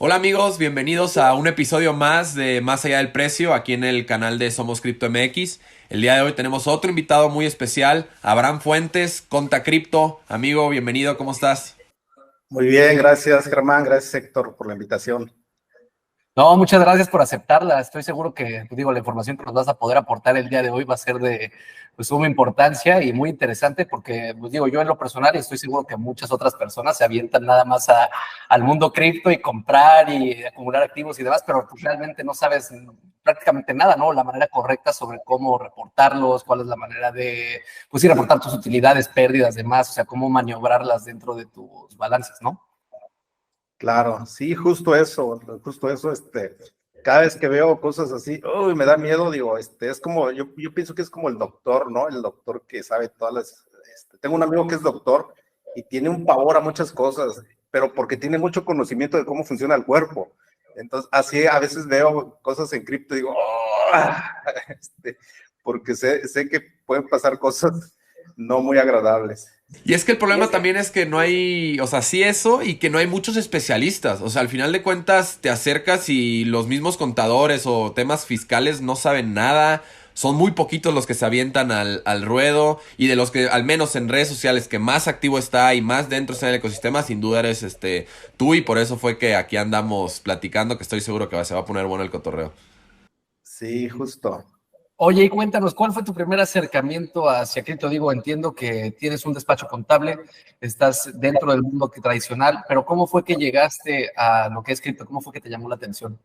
Hola amigos, bienvenidos a un episodio más de Más allá del precio aquí en el canal de Somos Cripto MX. El día de hoy tenemos otro invitado muy especial, Abraham Fuentes, Conta Cripto. Amigo, bienvenido, ¿cómo estás? Muy bien, gracias Germán, gracias Héctor por la invitación. No, muchas gracias por aceptarla. Estoy seguro que, pues, digo, la información que nos vas a poder aportar el día de hoy va a ser de pues, suma importancia y muy interesante porque, pues digo, yo en lo personal y estoy seguro que muchas otras personas se avientan nada más al mundo cripto y comprar y acumular activos y demás, pero pues, realmente no sabes prácticamente nada, ¿no? La manera correcta sobre cómo reportarlos, cuál es la manera de, pues sí, reportar tus utilidades, pérdidas, demás, o sea, cómo maniobrarlas dentro de tus balances, ¿no? Claro, sí, justo eso, cada vez que veo cosas así, uy, me da miedo, digo, es como, yo pienso que es como el doctor, ¿no? El doctor que sabe todas tengo un amigo que es doctor y tiene un pavor a muchas cosas, pero porque tiene mucho conocimiento de cómo funciona el cuerpo. Entonces, así a veces veo cosas en cripto y digo, oh, este, porque sé que pueden pasar cosas no muy agradables. Y es que el problema también es que no hay, o sea, sí eso y que no hay muchos especialistas. O sea, al final de cuentas te acercas y los mismos contadores o temas fiscales no saben nada. Son muy poquitos los que se avientan al ruedo y de los que, al menos en redes sociales, que más activo está y más dentro está en el ecosistema, sin duda eres tú y por eso fue que aquí andamos platicando, que estoy seguro que se va a poner bueno el cotorreo. Sí, justo. Oye, y cuéntanos, ¿cuál fue tu primer acercamiento hacia cripto? Digo, entiendo que tienes un despacho contable, estás dentro del mundo tradicional, pero ¿cómo fue que llegaste a lo que es cripto? ¿Cómo fue que te llamó la atención?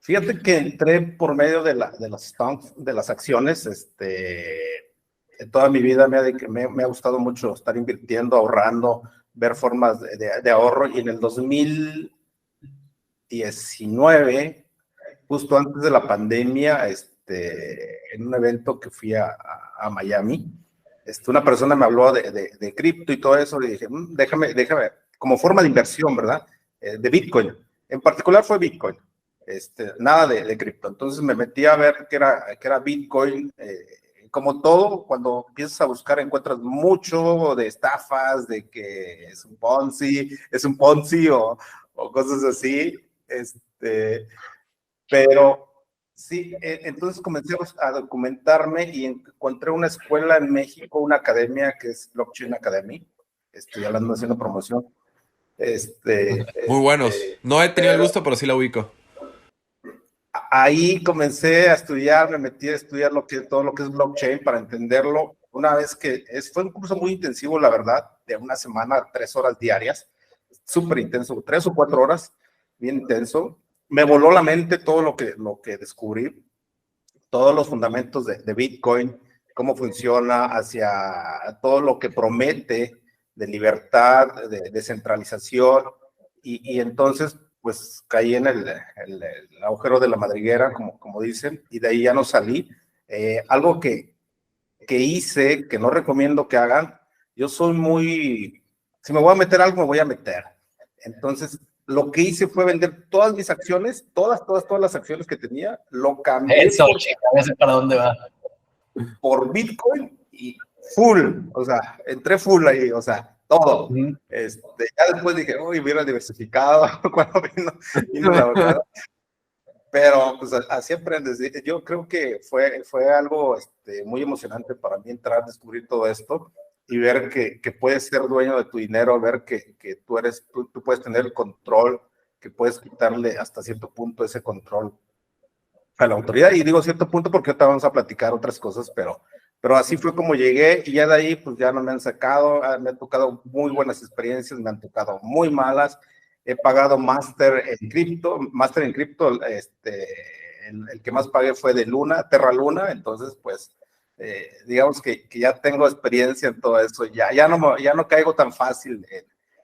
Fíjate que entré por medio de las stocks, de las acciones. En toda mi vida me ha gustado mucho estar invirtiendo, ahorrando, ver formas de ahorro. Y en el 2019, justo antes de la pandemia, en un evento que fui a Miami, una persona me habló de cripto y todo eso. Le dije, déjame, como forma de inversión, ¿verdad? De Bitcoin. En particular fue Bitcoin. Nada de cripto. Entonces me metí a ver qué era Bitcoin. Como todo, cuando empiezas a buscar, encuentras mucho de estafas, de que es un Ponzi o cosas así. Pero sí, entonces comencé a documentarme y encontré una escuela en México, una academia que es Blockchain Academy. Estoy hablando, haciendo promoción. Muy buenos. No he tenido el Pero gusto, pero sí la ubico. ahí comencé a estudiar, me metí a estudiar todo lo que es blockchain para entenderlo. Una vez fue un curso muy intensivo, la verdad, de una semana, 3 horas diarias, súper intenso, 3 o 4 horas, bien intenso. Me voló la mente todo lo que descubrí, todos los fundamentos de Bitcoin, cómo funciona, hacia todo lo que promete de libertad, de descentralización, y entonces pues caí en el agujero de la madriguera, como dicen, y de ahí ya no salí. Algo que hice, que no recomiendo que hagan, yo soy muy, si me voy a meter algo, me voy a meter. Entonces, lo que hice fue vender todas mis acciones, todas las acciones que tenía, lo cambié Eso, chica, ya sé para dónde va. por Bitcoin y full, o sea, entré full ahí, o sea, todo. Ya después dije, uy, hubiera diversificado cuando vino la verdad. Pero pues así aprendes. Yo creo que fue algo muy emocionante para mí entrar, descubrir todo esto y ver que puedes ser dueño de tu dinero, ver que tú puedes tener el control, que puedes quitarle hasta cierto punto ese control a la autoridad. Y digo cierto punto porque ahorita vamos a platicar otras cosas, pero así fue como llegué y ya de ahí pues ya no me han sacado. Me han tocado muy buenas experiencias, me han tocado muy malas. He pagado máster en cripto, el que más pagué fue de Terra Luna. Entonces pues digamos que ya tengo experiencia en todo eso, ya no caigo tan fácil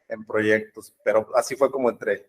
en proyectos, pero así fue como entré.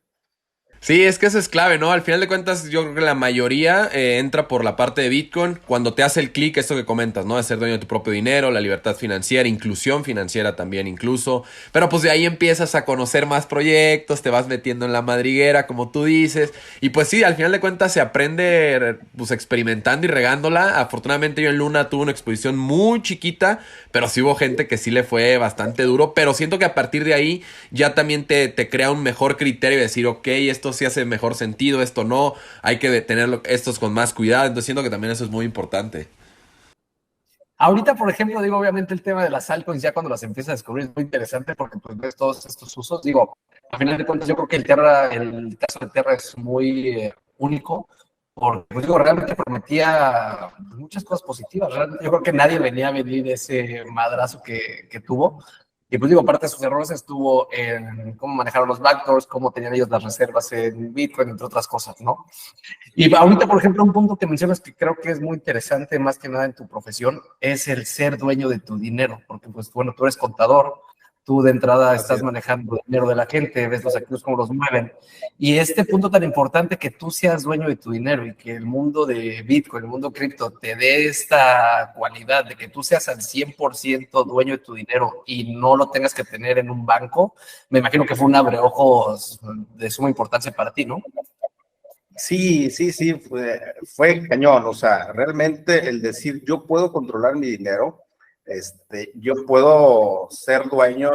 Sí, es que eso es clave, ¿no? Al final de cuentas, yo creo que la mayoría entra por la parte de Bitcoin. Cuando te hace el clic, esto que comentas, ¿no? De ser dueño de tu propio dinero, la libertad financiera, inclusión financiera también incluso. Pero pues de ahí empiezas a conocer más proyectos, te vas metiendo en la madriguera, como tú dices. Y pues sí, al final de cuentas se aprende pues experimentando y regándola. Afortunadamente yo en Luna tuve una exposición muy chiquita, pero sí hubo gente que sí le fue bastante duro. Pero siento que a partir de ahí ya también te crea un mejor criterio de decir, ok, esto esto sí hace mejor sentido, esto no, hay que tener estos con más cuidado, entonces siento que también eso es muy importante. Ahorita, por ejemplo, digo, obviamente el tema de las altcoins, ya cuando las empiezas a descubrir, es muy interesante porque pues ves todos estos usos. Digo, a final de cuentas, yo creo que el caso de Terra es muy único, porque pues, digo, realmente prometía muchas cosas positivas. Realmente, yo creo que nadie venía a venir ese madrazo que tuvo. Y pues digo, aparte de sus errores estuvo en cómo manejaron los backdoors, cómo tenían ellos las reservas en Bitcoin, entre otras cosas, ¿no? Y ahorita, por ejemplo, un punto que mencionas que creo que es muy interesante, más que nada en tu profesión, es el ser dueño de tu dinero, porque pues bueno, tú eres contador, tú de entrada estás manejando el dinero de la gente, ves los activos cómo los mueven, y este punto tan importante que tú seas dueño de tu dinero y que el mundo de Bitcoin, el mundo cripto, te dé esta cualidad de que tú seas al 100% dueño de tu dinero y no lo tengas que tener en un banco, me imagino que fue un abreojos de suma importancia para ti, ¿no? Sí, sí, sí, fue cañón, o sea, realmente el decir yo puedo controlar mi dinero, yo puedo ser dueño,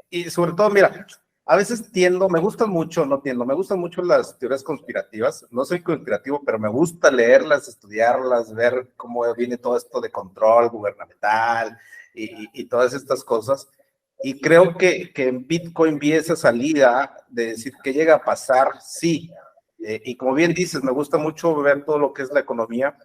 y sobre todo, mira, a veces me gustan mucho, no tiendo, me gustan mucho las teorías conspirativas, no soy conspirativo, pero me gusta leerlas, estudiarlas, ver cómo viene todo esto de control gubernamental y todas estas cosas. Y creo que en Bitcoin vi esa salida de decir que llega a pasar, sí. Y como bien dices, me gusta mucho ver todo lo que es la economía.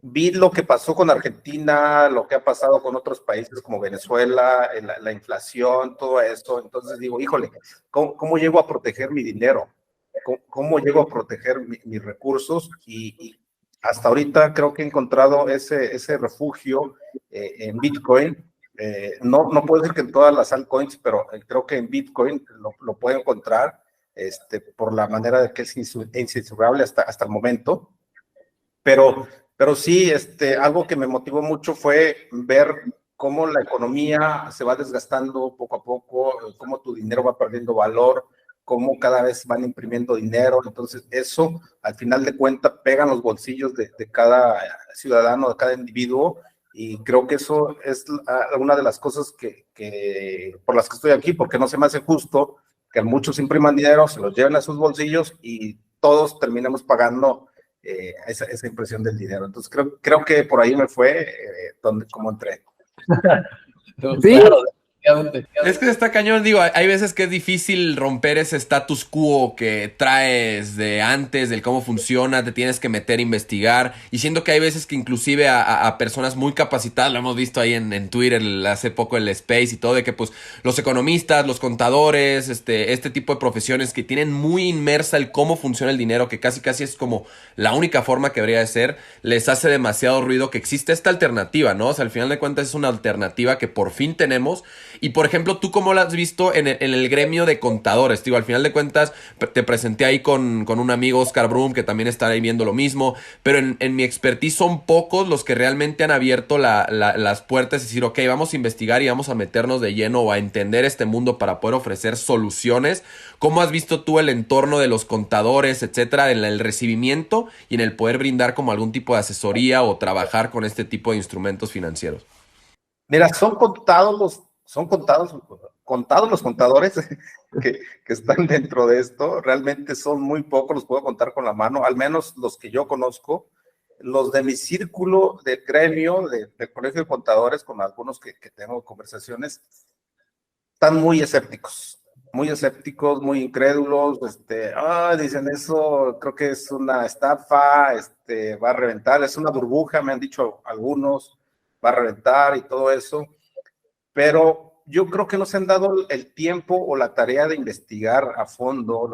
Vi lo que pasó con Argentina, lo que ha pasado con otros países como Venezuela, la inflación, todo eso. Entonces digo, híjole, ¿cómo llego a proteger mi dinero? ¿Cómo llego a proteger mis recursos? Y hasta ahorita creo que he encontrado ese refugio en Bitcoin. No puedo decir que en todas las altcoins, pero creo que en Bitcoin lo puedo encontrar por la manera de que es incensurable hasta el momento. Pero sí, algo que me motivó mucho fue ver cómo la economía se va desgastando poco a poco, cómo tu dinero va perdiendo valor, cómo cada vez van imprimiendo dinero. Entonces, eso, al final de cuentas, pega en los bolsillos de cada ciudadano, de cada individuo. Y creo que eso es una de las cosas por las que estoy aquí, porque no se me hace justo que muchos impriman dinero, se los lleven a sus bolsillos y todos terminemos pagando esa impresión del dinero. Entonces creo que por ahí me fue como entré. Sí, claro, definitivamente. Es que está cañón, digo, hay veces que es difícil romper ese status quo que traes de antes, del cómo funciona, te tienes que meter a investigar, y siento que hay veces que inclusive a personas muy capacitadas, lo hemos visto ahí en Twitter hace poco el Space y todo, de que pues los economistas, los contadores, este tipo de profesiones que tienen muy inmersa el cómo funciona el dinero, que casi casi es como la única forma que debería de ser, les hace demasiado ruido que existe esta alternativa, ¿no? O sea, al final de cuentas es una alternativa que por fin tenemos. Y por ejemplo, ¿tú cómo lo has visto en el gremio de contadores? Digo, al final de cuentas, te presenté ahí con un amigo, Oscar Brum, que también está ahí viendo lo mismo. Pero en mi expertise son pocos los que realmente han abierto las puertas y decir, ok, vamos a investigar y vamos a meternos de lleno o a entender este mundo para poder ofrecer soluciones. ¿Cómo has visto tú el entorno de los contadores, etcétera, en el recibimiento y en el poder brindar como algún tipo de asesoría o trabajar con este tipo de instrumentos financieros? Mira, contados los contadores que están dentro de esto. Realmente son muy pocos, los puedo contar con la mano, al menos los que yo conozco. Los de mi círculo de gremio, del Colegio de Contadores, con algunos que tengo conversaciones, están muy escépticos, muy incrédulos. Dicen eso, creo que es una estafa, va a reventar, es una burbuja, me han dicho algunos, va a reventar y todo eso. Pero yo creo que no se han dado el tiempo o la tarea de investigar a fondo,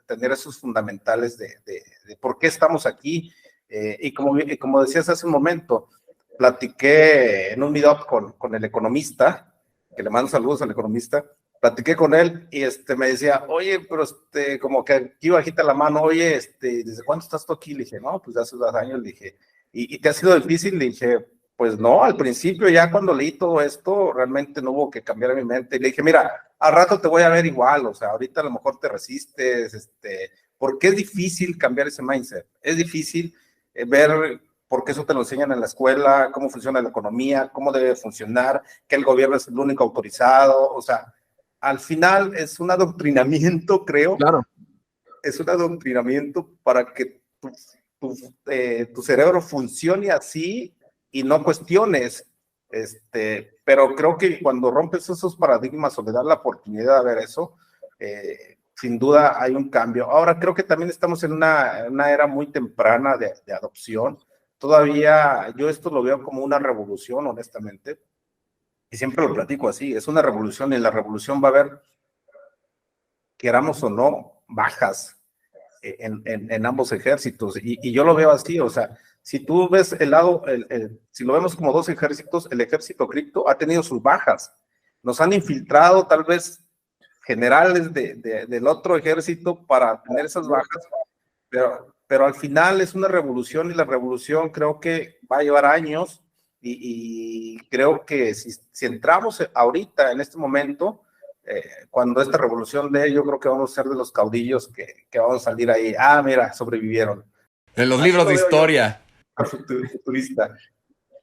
tener esos fundamentales de por qué estamos aquí. Y como decías hace un momento, platiqué en un meetup con el economista, que le mando saludos al economista. Platiqué con él y me decía, oye, pero como que aquí bajita la mano, oye, ¿desde cuándo estás tú aquí? Le dije, no, pues hace 2 años. Le dije, ¿y te ha sido difícil? Le dije, pues no, al principio ya cuando leí todo esto, realmente no hubo que cambiar mi mente. Y le dije, mira, al rato te voy a ver igual, o sea, ahorita a lo mejor te resistes, porque es difícil cambiar ese mindset. Es difícil ver, porque eso te lo enseñan en la escuela, cómo funciona la economía, cómo debe funcionar, que el gobierno es el único autorizado, o sea, al final es un adoctrinamiento, creo. Claro. Es un adoctrinamiento para que tu cerebro funcione así y no cuestiones. Pero creo que cuando rompes esos paradigmas o le das la oportunidad de ver eso, sin duda hay un cambio. Ahora creo que también estamos en una era muy temprana de adopción. Todavía yo esto lo veo como una revolución, honestamente, y siempre lo platico así, es una revolución y en la revolución va a haber, queramos o no, bajas en ambos ejércitos, y yo lo veo así, o sea, si tú ves el lado, si lo vemos como dos ejércitos, el ejército cripto ha tenido sus bajas, nos han infiltrado tal vez generales del otro ejército para tener esas bajas, pero al final es una revolución y la revolución creo que va a llevar años y creo que si entramos ahorita en este momento, cuando esta revolución yo creo que vamos a ser de los caudillos que vamos a salir ahí, mira, sobrevivieron. En los libros de historia. Futurista.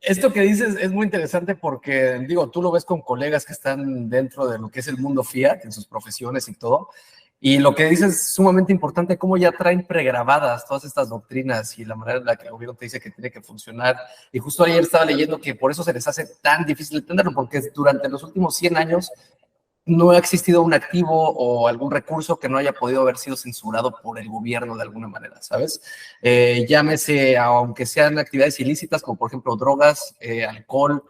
Esto que dices es muy interesante porque, digo, tú lo ves con colegas que están dentro de lo que es el mundo fiat, en sus profesiones y todo, y lo que dices es sumamente importante, cómo ya traen pregrabadas todas estas doctrinas y la manera en la que el gobierno te dice que tiene que funcionar. Y justo ayer estaba leyendo que por eso se les hace tan difícil entenderlo, porque durante los últimos 100 años no ha existido un activo o algún recurso que no haya podido haber sido censurado por el gobierno de alguna manera, ¿sabes? Llámese, aunque sean actividades ilícitas, como por ejemplo drogas, alcohol,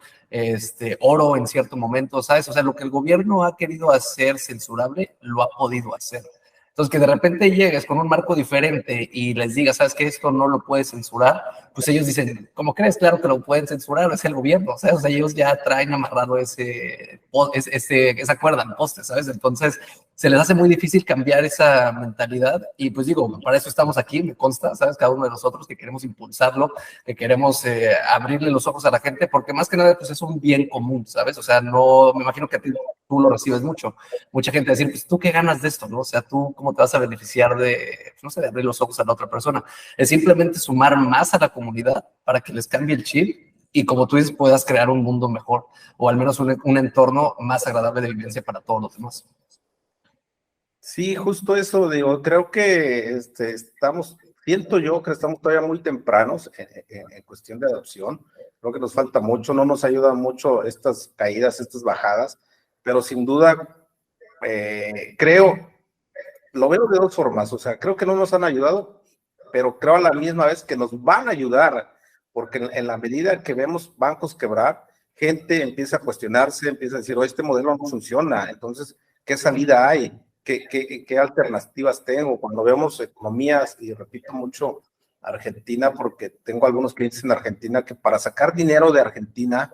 oro en cierto momento, ¿sabes? O sea, lo que el gobierno ha querido hacer censurable, lo ha podido hacer. Entonces, que de repente llegues con un marco diferente y les digas, ¿sabes qué? Esto no lo puedes censurar, pues ellos dicen, ¿cómo crees? Claro que lo pueden censurar, es el gobierno, ¿sabes? O sea, ellos ya traen amarrado esa cuerda en poste, ¿sabes? Entonces, se les hace muy difícil cambiar esa mentalidad y pues digo, para eso estamos aquí, me consta, ¿sabes? Cada uno de nosotros que queremos impulsarlo, que queremos abrirle los ojos a la gente, porque más que nada, pues es un bien común, ¿sabes? O sea, no, me imagino que a ti tú lo recibes mucho. Mucha gente decir, pues, ¿tú qué ganas de esto, no? O sea, ¿tú cómo te vas a beneficiar no sé, de abrir los ojos a la otra persona? Es simplemente sumar más a la comunidad para que les cambie el chip y, como tú dices, puedas crear un mundo mejor o al menos un entorno más agradable de vivencia para todos los demás. Sí, justo eso, digo, creo que siento yo que estamos todavía muy tempranos en cuestión de adopción. Creo que nos falta mucho, no nos ayudan mucho estas caídas, estas bajadas, pero sin duda lo veo de dos formas, o sea, creo que no nos han ayudado, pero creo a la misma vez que nos van a ayudar, porque en la medida que vemos bancos quebrar, gente empieza a cuestionarse, empieza a decir, este modelo no funciona, entonces, ¿qué salida hay? ¿Qué alternativas tengo? Cuando vemos economías, y repito mucho Argentina, porque tengo algunos clientes en Argentina, que para sacar dinero de Argentina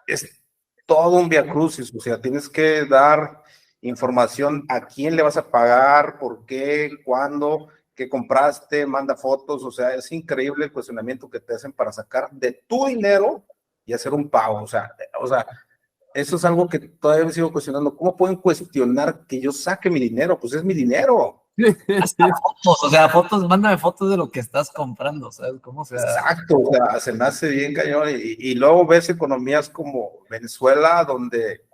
es todo un viacrucis, o sea, tienes que dar información a quién le vas a pagar, por qué, cuándo, qué compraste, manda fotos, o sea, es increíble el cuestionamiento que te hacen para sacar de tu dinero y hacer un pago, o sea, eso es algo que todavía me sigo cuestionando, ¿cómo pueden cuestionar que yo saque mi dinero? Pues es mi dinero. Hasta fotos, o sea, mándame fotos de lo que estás comprando, ¿sabes? ¿Cómo se Exacto, o sea, se me hace bien cañón, y luego ves economías como Venezuela, donde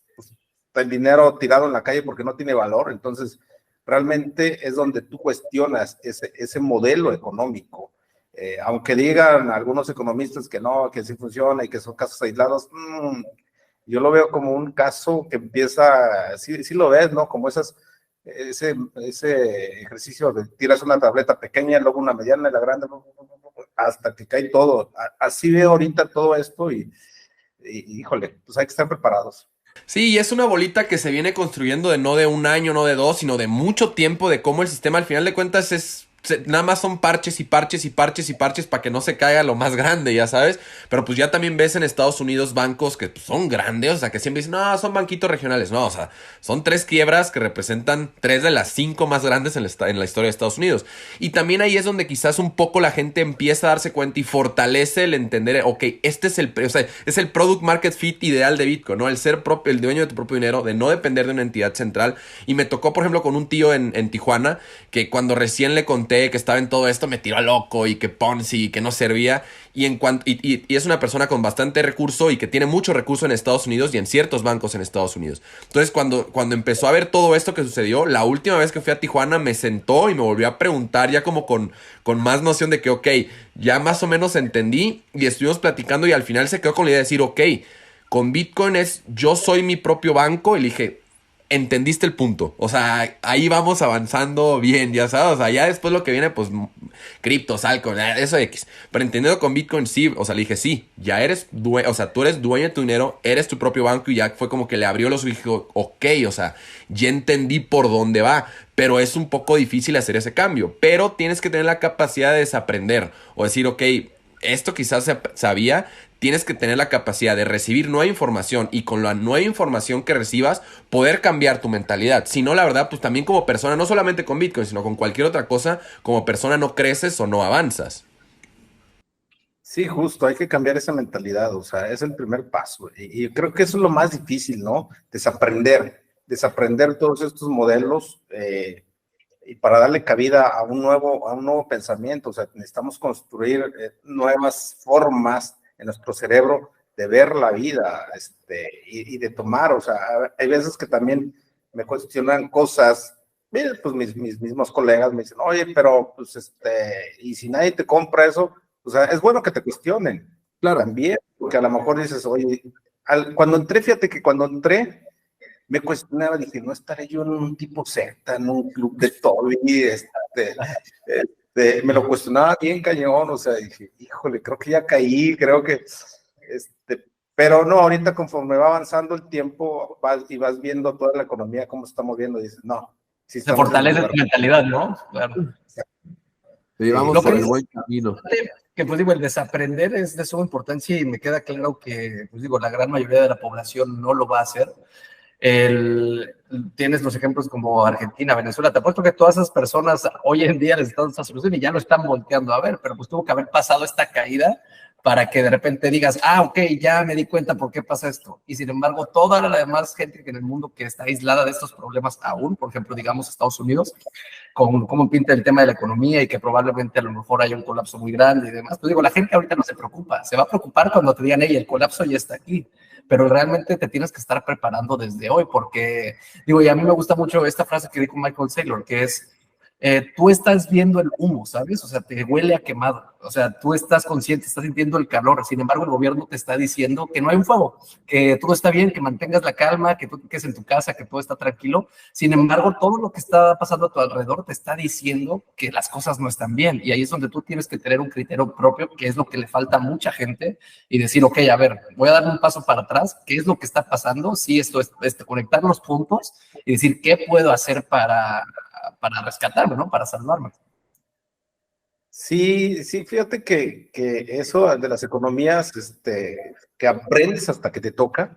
está el dinero tirado en la calle porque no tiene valor, entonces realmente es donde tú cuestionas ese modelo económico. Aunque digan algunos economistas que no, que sí funciona y que son casos aislados, yo lo veo como un caso que empieza, sí lo ves, ¿no? Como ese ejercicio de tiras una tableta pequeña, luego una mediana y la grande, hasta que cae todo. Así veo ahorita todo esto y híjole, pues hay que estar preparados. Sí, y es una bolita que se viene construyendo no de un año, no de dos, sino de mucho tiempo, de cómo el sistema al final de cuentas nada más son parches y parches y parches y parches para que no se caiga lo más grande, ya sabes. Pero pues ya también ves en Estados Unidos bancos que pues, son grandes, o sea, que siempre dicen, no, son banquitos regionales. No, o sea, son 3 quiebras que representan 3 de las 5 más grandes en la historia de Estados Unidos. Y también ahí es donde quizás un poco la gente empieza a darse cuenta y fortalece el entender, ok, este es es el product market fit ideal de Bitcoin, ¿no? El ser el dueño de tu propio dinero, de no depender de una entidad central. Y me tocó, por ejemplo, con un tío en Tijuana, que cuando recién le conté conté que estaba en todo esto me tiró a loco y que Ponzi y que no servía. Y es una persona con bastante recurso y que tiene mucho recurso en Estados Unidos y en ciertos bancos en Estados Unidos. Entonces, cuando empezó a ver todo esto que sucedió, la última vez que fui a Tijuana me sentó y me volvió a preguntar ya como con más noción de que, ok, ya más o menos entendí y estuvimos platicando y al final se quedó con la idea de decir, ok, con Bitcoin es yo soy mi propio banco y le dije, entendiste el punto. O sea, ahí vamos avanzando bien, ya sabes. O sea, ya después lo que viene, pues, criptos, altcoin, eso X. Pero entendiendo con Bitcoin, sí. O sea, le dije, sí, ya eres dueño, o sea, tú eres dueño de tu dinero, eres tu propio banco y ya fue como que le abrió los ojos y dijo, ok, o sea, ya entendí por dónde va. Pero es un poco difícil hacer ese cambio. Pero tienes que tener la capacidad de desaprender o decir, ok, esto quizás se sabía, tienes que tener la capacidad de recibir nueva información y con la nueva información que recibas poder cambiar tu mentalidad. Si no, la verdad, pues también como persona, no solamente con Bitcoin, sino con cualquier otra cosa, como persona no creces o no avanzas. Sí, justo, hay que cambiar esa mentalidad, o sea, es el primer paso. Y creo que eso es lo más difícil, ¿no? Desaprender todos estos modelos y para darle cabida a un nuevo pensamiento. O sea, necesitamos construir nuevas formas en nuestro cerebro de ver la vida y de tomar. O sea, hay veces que también me cuestionan cosas. Mira, pues mis mismos colegas me dicen, oye, pero pues y si nadie te compra eso, o sea, es bueno que te cuestionen. Claro. También, porque a lo mejor dices, oye, fíjate que cuando entré, me cuestionaba, dije, no estaré yo en un tipo secta, en un club de Toby, me lo cuestionaba bien cañón, o sea, dije, híjole, creo que ya caí, creo que, pero no, ahorita conforme va avanzando el tiempo, vas viendo toda la economía, cómo se está moviendo, y dices, no, sí Se estamos fortalece tu mentalidad, ¿no? Claro. Llevamos por el buen camino. Que pues digo, el desaprender es de suma importancia y me queda claro que, pues digo, la gran mayoría de la población no lo va a hacer. Tienes los ejemplos como Argentina, Venezuela, te apuesto que todas esas personas hoy en día les están dando esta solución y ya lo están volteando a ver, pero pues tuvo que haber pasado esta caída para que de repente digas, ok, ya me di cuenta por qué pasa esto. Y sin embargo, toda la demás gente que en el mundo que está aislada de estos problemas aún, por ejemplo, digamos Estados Unidos, con cómo pinta el tema de la economía y que probablemente a lo mejor haya un colapso muy grande y demás. Pues digo, la gente ahorita no se preocupa, se va a preocupar cuando te digan, hey, el colapso ya está aquí, pero realmente te tienes que estar preparando desde hoy, porque, digo, y a mí me gusta mucho esta frase que dijo Michael Saylor, que es, tú estás viendo el humo, ¿sabes? O sea, te huele a quemado. O sea, tú estás consciente, estás sintiendo el calor. Sin embargo, el gobierno te está diciendo que no hay un fuego, que todo está bien, que mantengas la calma, que tú te quedes en tu casa, que todo está tranquilo. Sin embargo, todo lo que está pasando a tu alrededor te está diciendo que las cosas no están bien. Y ahí es donde tú tienes que tener un criterio propio, que es lo que le falta a mucha gente, y decir, ok, a ver, voy a dar un paso para atrás. ¿Qué es lo que está pasando? Sí, esto es conectar los puntos y decir, ¿qué puedo hacer para rescatarme, ¿no? Para salvarme. Sí, fíjate que eso de las economías, que aprendes hasta que te toca.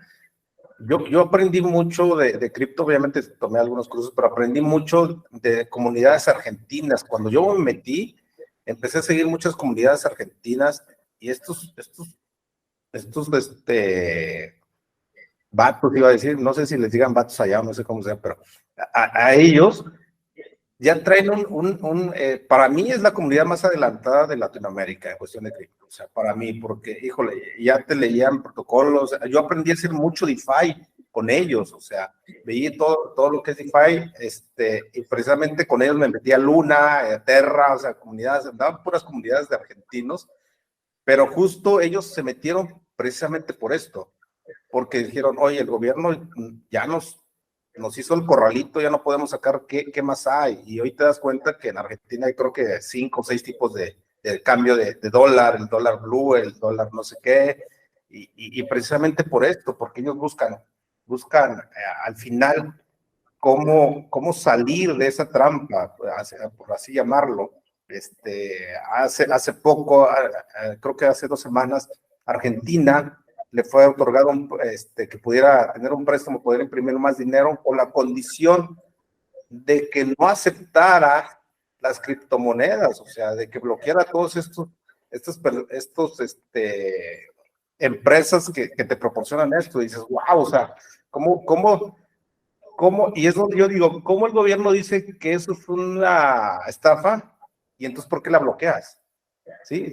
Yo aprendí mucho de cripto, obviamente tomé algunos cursos, pero aprendí mucho de comunidades argentinas. Cuando yo me metí, empecé a seguir muchas comunidades argentinas y estos vatos, iba a decir, no sé si les digan vatos allá, no sé cómo sea, pero a ellos ya traen para mí es la comunidad más adelantada de Latinoamérica en cuestión de cripto, o sea, para mí, porque, híjole, ya te leían protocolos, yo aprendí a hacer mucho DeFi con ellos, o sea, veía todo lo que es DeFi, y precisamente con ellos me metí a Luna, Terra, o sea, comunidades, andaban puras comunidades de argentinos, pero justo ellos se metieron precisamente por esto, porque dijeron, oye, el gobierno ya nos hizo el corralito, ya no podemos sacar qué más hay. Y hoy te das cuenta que en Argentina hay creo que 5 o 6 tipos de cambio de dólar, el dólar blue, el dólar no sé qué, y precisamente por esto, porque ellos buscan al final cómo salir de esa trampa, por así llamarlo. Hace poco, creo que hace 2 semanas, Argentina le fue otorgado que pudiera tener un préstamo, poder imprimir más dinero, con la condición de que no aceptara las criptomonedas, o sea, de que bloqueara todos estos empresas que te proporcionan esto. Y dices, wow, o sea, ¿cómo? Y es donde yo digo, ¿cómo el gobierno dice que eso es una estafa? y entonces ¿por qué la bloqueas? Sí,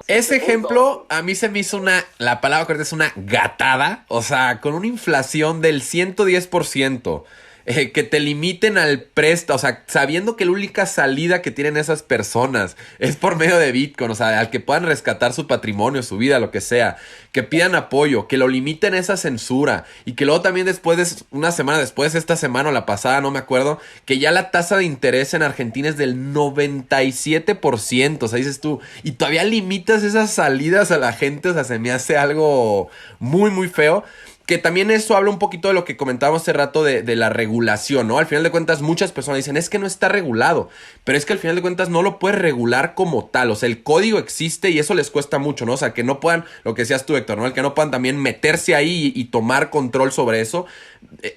Ese ejemplo a mí se me hizo la palabra correcta es una gatada, o sea, con una inflación del 110%. Que te limiten al préstamo, o sea, sabiendo que la única salida que tienen esas personas es por medio de Bitcoin, o sea, al que puedan rescatar su patrimonio, su vida, lo que sea, que pidan apoyo, que lo limiten esa censura y que luego también después, una semana después, esta semana o la pasada, no me acuerdo, que ya la tasa de interés en Argentina es del 97%, o sea, dices tú, y todavía limitas esas salidas a la gente, o sea, se me hace algo muy, muy feo. Que también eso habla un poquito de lo que comentábamos hace rato de la regulación, ¿no? Al final de cuentas, muchas personas dicen, es que no está regulado, pero es que al final de cuentas no lo puedes regular como tal, o sea, el código existe y eso les cuesta mucho, ¿no? O sea, que no puedan, lo que decías tú, Héctor, ¿no? El que no puedan también meterse ahí y tomar control sobre eso,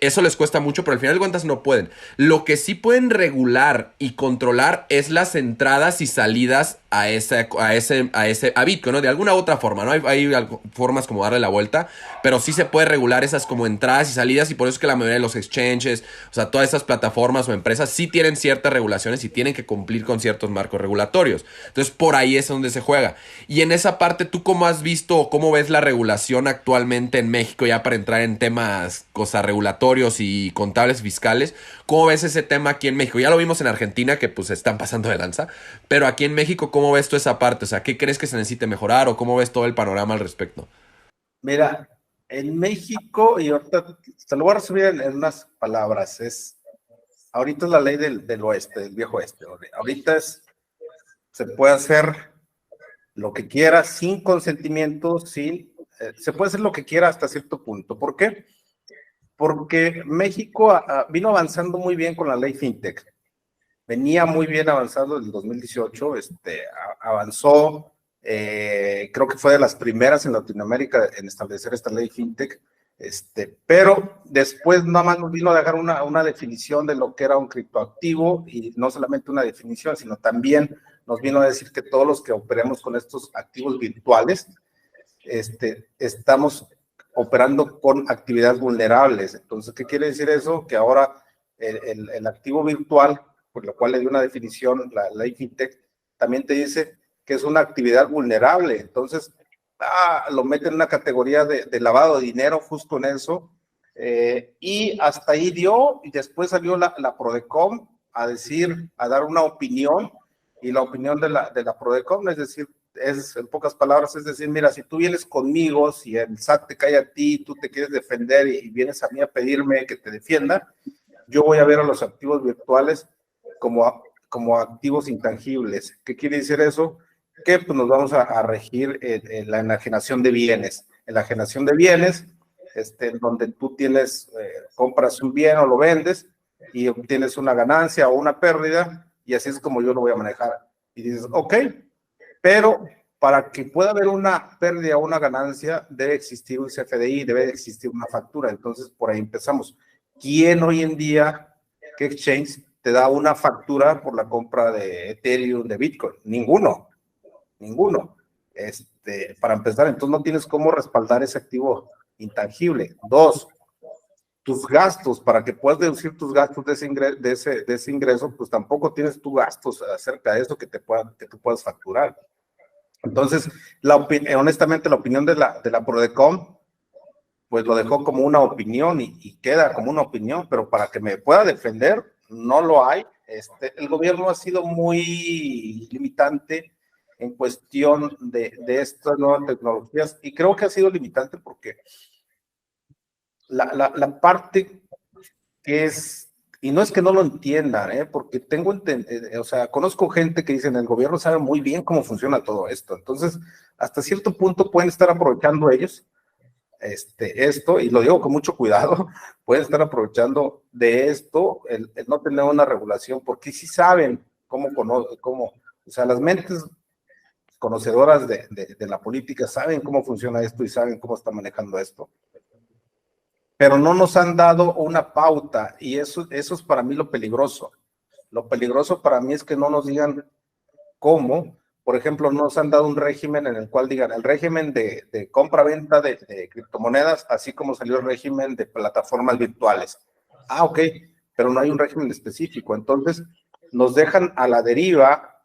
eso les cuesta mucho, pero al final de cuentas no pueden. Lo que sí pueden regular y controlar es las entradas y salidas a Bitcoin, ¿no? De alguna u otra forma, ¿no? Hay formas como darle la vuelta, pero sí se puede regular esas como entradas y salidas y por eso es que la mayoría de los exchanges, o sea, todas esas plataformas o empresas sí tienen ciertas regulaciones y tienen que cumplir con ciertos marcos regulatorios. Entonces, por ahí es donde se juega. Y en esa parte, ¿tú cómo has visto o cómo ves la regulación actualmente en México ya para entrar en temas, cosas regulatorios y contables fiscales? ¿Cómo ves ese tema aquí en México? Ya lo vimos en Argentina que pues están pasando de lanza, pero aquí en México, ¿cómo ves tú esa parte? O sea, ¿qué crees que se necesite mejorar o cómo ves todo el panorama al respecto? Mira, en México, y ahorita te lo voy a resumir en unas palabras, ahorita es la ley del oeste, del viejo oeste. Ahorita se puede hacer lo que quiera sin consentimiento, se puede hacer lo que quiera hasta cierto punto. ¿Por qué? Porque México vino avanzando muy bien con la ley FinTech. Venía muy bien avanzando en el 2018, avanzó, creo que fue de las primeras en Latinoamérica en establecer esta ley FinTech, pero después nada más nos vino a dejar una definición de lo que era un criptoactivo, y no solamente una definición, sino también nos vino a decir que todos los que operemos con estos activos virtuales, estamos operando con actividades vulnerables. Entonces, ¿qué quiere decir eso? Que ahora el activo virtual, por lo cual le dio una definición, la ley FinTech, también te dice que es una actividad vulnerable. Entonces, lo mete en una categoría de lavado de dinero justo en eso, y hasta ahí dio, y después salió la Prodecom a dar una opinión, y la opinión de la Prodecom es decir, en pocas palabras, es decir, mira, si tú vienes conmigo, si el SAT te cae a ti, tú te quieres defender y vienes a mí a pedirme que te defienda, yo voy a ver a los activos virtuales como activos intangibles. ¿Qué quiere decir eso? Que pues, nos vamos a regir en la enajenación de bienes. En la enajenación de bienes, donde tú compras un bien o lo vendes y obtienes una ganancia o una pérdida, y así es como yo lo voy a manejar. Y dices, ok, pero para que pueda haber una pérdida o una ganancia, debe existir un CFDI, debe existir una factura. Entonces, por ahí empezamos. ¿Quién hoy en día, qué exchange te da una factura por la compra de Ethereum, de Bitcoin? Ninguno. Para empezar, entonces no tienes cómo respaldar ese activo intangible. Dos, tus gastos, para que puedas deducir tus gastos de ese ingreso, pues tampoco tienes tus gastos acerca de eso que tú puedas facturar. Entonces, honestamente, la opinión de la Prodecom, pues lo dejó como una opinión y queda como una opinión, pero para que me pueda defender, no lo hay. El gobierno ha sido muy limitante en cuestión de estas nuevas tecnologías, y creo que ha sido limitante porque la parte que es, y no es que no lo entiendan, porque conozco gente que dicen, el gobierno sabe muy bien cómo funciona todo esto, entonces hasta cierto punto pueden estar aprovechando ellos esto, y lo digo con mucho cuidado, pueden estar aprovechando de esto, el no tener una regulación, porque sí saben o sea, las mentes conocedoras de la política saben cómo funciona esto y saben cómo está manejando esto, pero no nos han dado una pauta, y eso es para mí lo peligroso. Lo peligroso para mí es que no nos digan cómo. Por ejemplo, no nos han dado un régimen en el cual digan el régimen de compra-venta de criptomonedas, así como salió el régimen de plataformas virtuales. Ok, pero no hay un régimen específico. Entonces, nos dejan a la deriva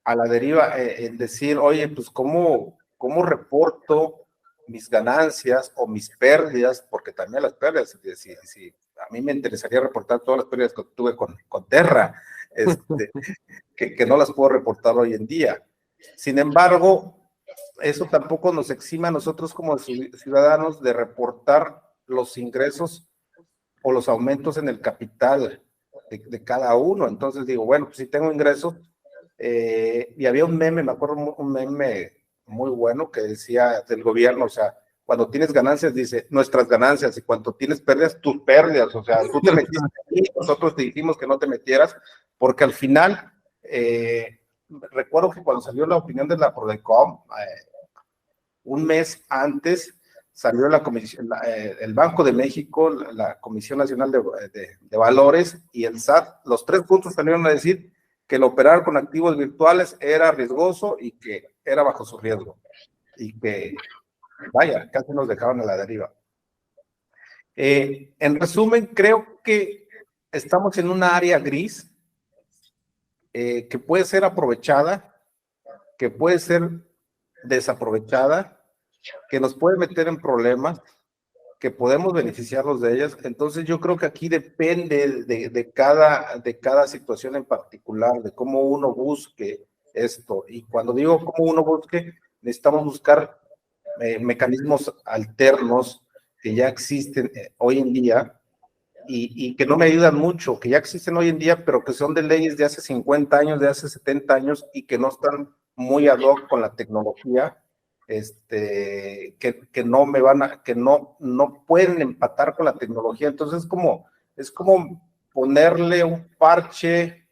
en decir, oye, pues ¿cómo reporto mis ganancias o mis pérdidas? Porque también las pérdidas, si a mí me interesaría reportar todas las pérdidas que tuve con Terra, que no las puedo reportar hoy en día. Sin embargo, eso tampoco nos exime a nosotros como ciudadanos de reportar los ingresos o los aumentos en el capital de cada uno. Entonces digo, bueno, pues si tengo ingresos, y había un meme, me acuerdo un meme muy bueno que decía del gobierno, o sea, cuando tienes ganancias dice nuestras ganancias, y cuando tienes pérdidas, tus pérdidas, o sea, tú te metiste aquí, nosotros te dijimos que no te metieras, porque al final, recuerdo que cuando salió la opinión de la Prodecom, un mes antes salió la comisión, el Banco de México, la Comisión Nacional de Valores y el SAT, los tres puntos salieron a decir que el operar con activos virtuales era riesgoso y que era bajo su riesgo. Y que, vaya, casi nos dejaban a la deriva. En resumen, creo que estamos en una área gris que puede ser aprovechada, que puede ser desaprovechada, que nos puede meter en problemas, que podemos beneficiarnos de ellas. Entonces yo creo que aquí depende de cada situación en particular, de cómo uno busque esto. Y cuando digo cómo uno busque, necesitamos buscar mecanismos alternos que ya existen hoy en día y que no me ayudan mucho, que ya existen hoy en día, pero que son de leyes de hace 50 años, de hace 70 años y que no están muy ad hoc con la tecnología. Que no me van a, que no pueden empatar con la tecnología. Entonces es como ponerle un parche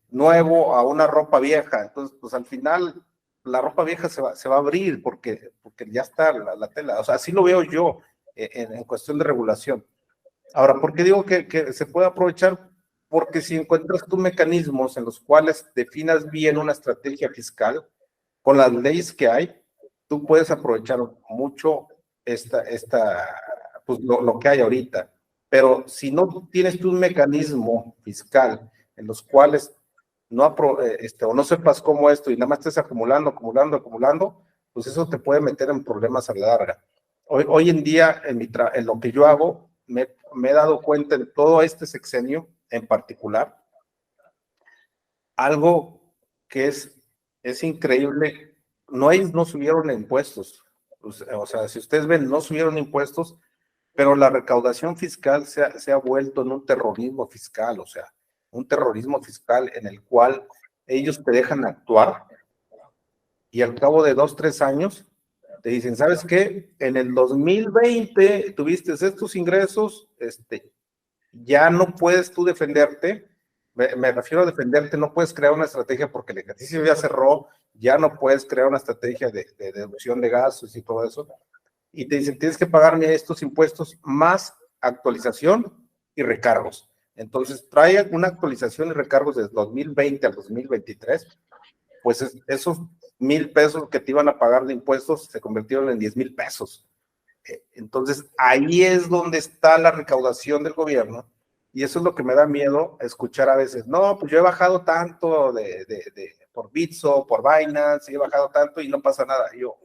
nuevo a una ropa vieja. Entonces, pues al final la ropa vieja se va a abrir porque ya está la tela. O sea, así lo veo yo en cuestión de regulación. Ahora, ¿por qué digo que se puede aprovechar? Porque si encuentras tus mecanismos en los cuales definas bien una estrategia fiscal, con las leyes que hay, tú puedes aprovechar mucho pues lo que hay ahorita. Pero si no tienes tú un mecanismo fiscal en los cuales o no sepas cómo esto y nada más estés acumulando, pues eso te puede meter en problemas a la larga. Hoy en día, en lo que yo hago, me he dado cuenta en todo este sexenio en particular, algo que es increíble. Ellos no subieron impuestos, o sea, si ustedes ven, no subieron impuestos, pero la recaudación fiscal se ha vuelto en un terrorismo fiscal, o sea, un terrorismo fiscal en el cual ellos te dejan actuar y al cabo de 2, 3 años te dicen, ¿sabes qué? En el 2020 tuviste estos ingresos, ya no puedes tú defenderte. Me refiero a defenderte, no puedes crear una estrategia porque el ejercicio ya cerró, ya no puedes crear una estrategia de deducción de gastos y todo eso. Y te dicen, tienes que pagarme estos impuestos más actualización y recargos. Entonces, trae una actualización y recargos desde 2020 al 2023, pues esos 1,000 pesos que te iban a pagar de impuestos se convirtieron en 10,000 pesos. Entonces, ahí es donde está la recaudación del gobierno. Y eso es lo que me da miedo escuchar a veces. No, pues yo he bajado tanto por Bitso, por Binance, he bajado tanto y no pasa nada. Y yo,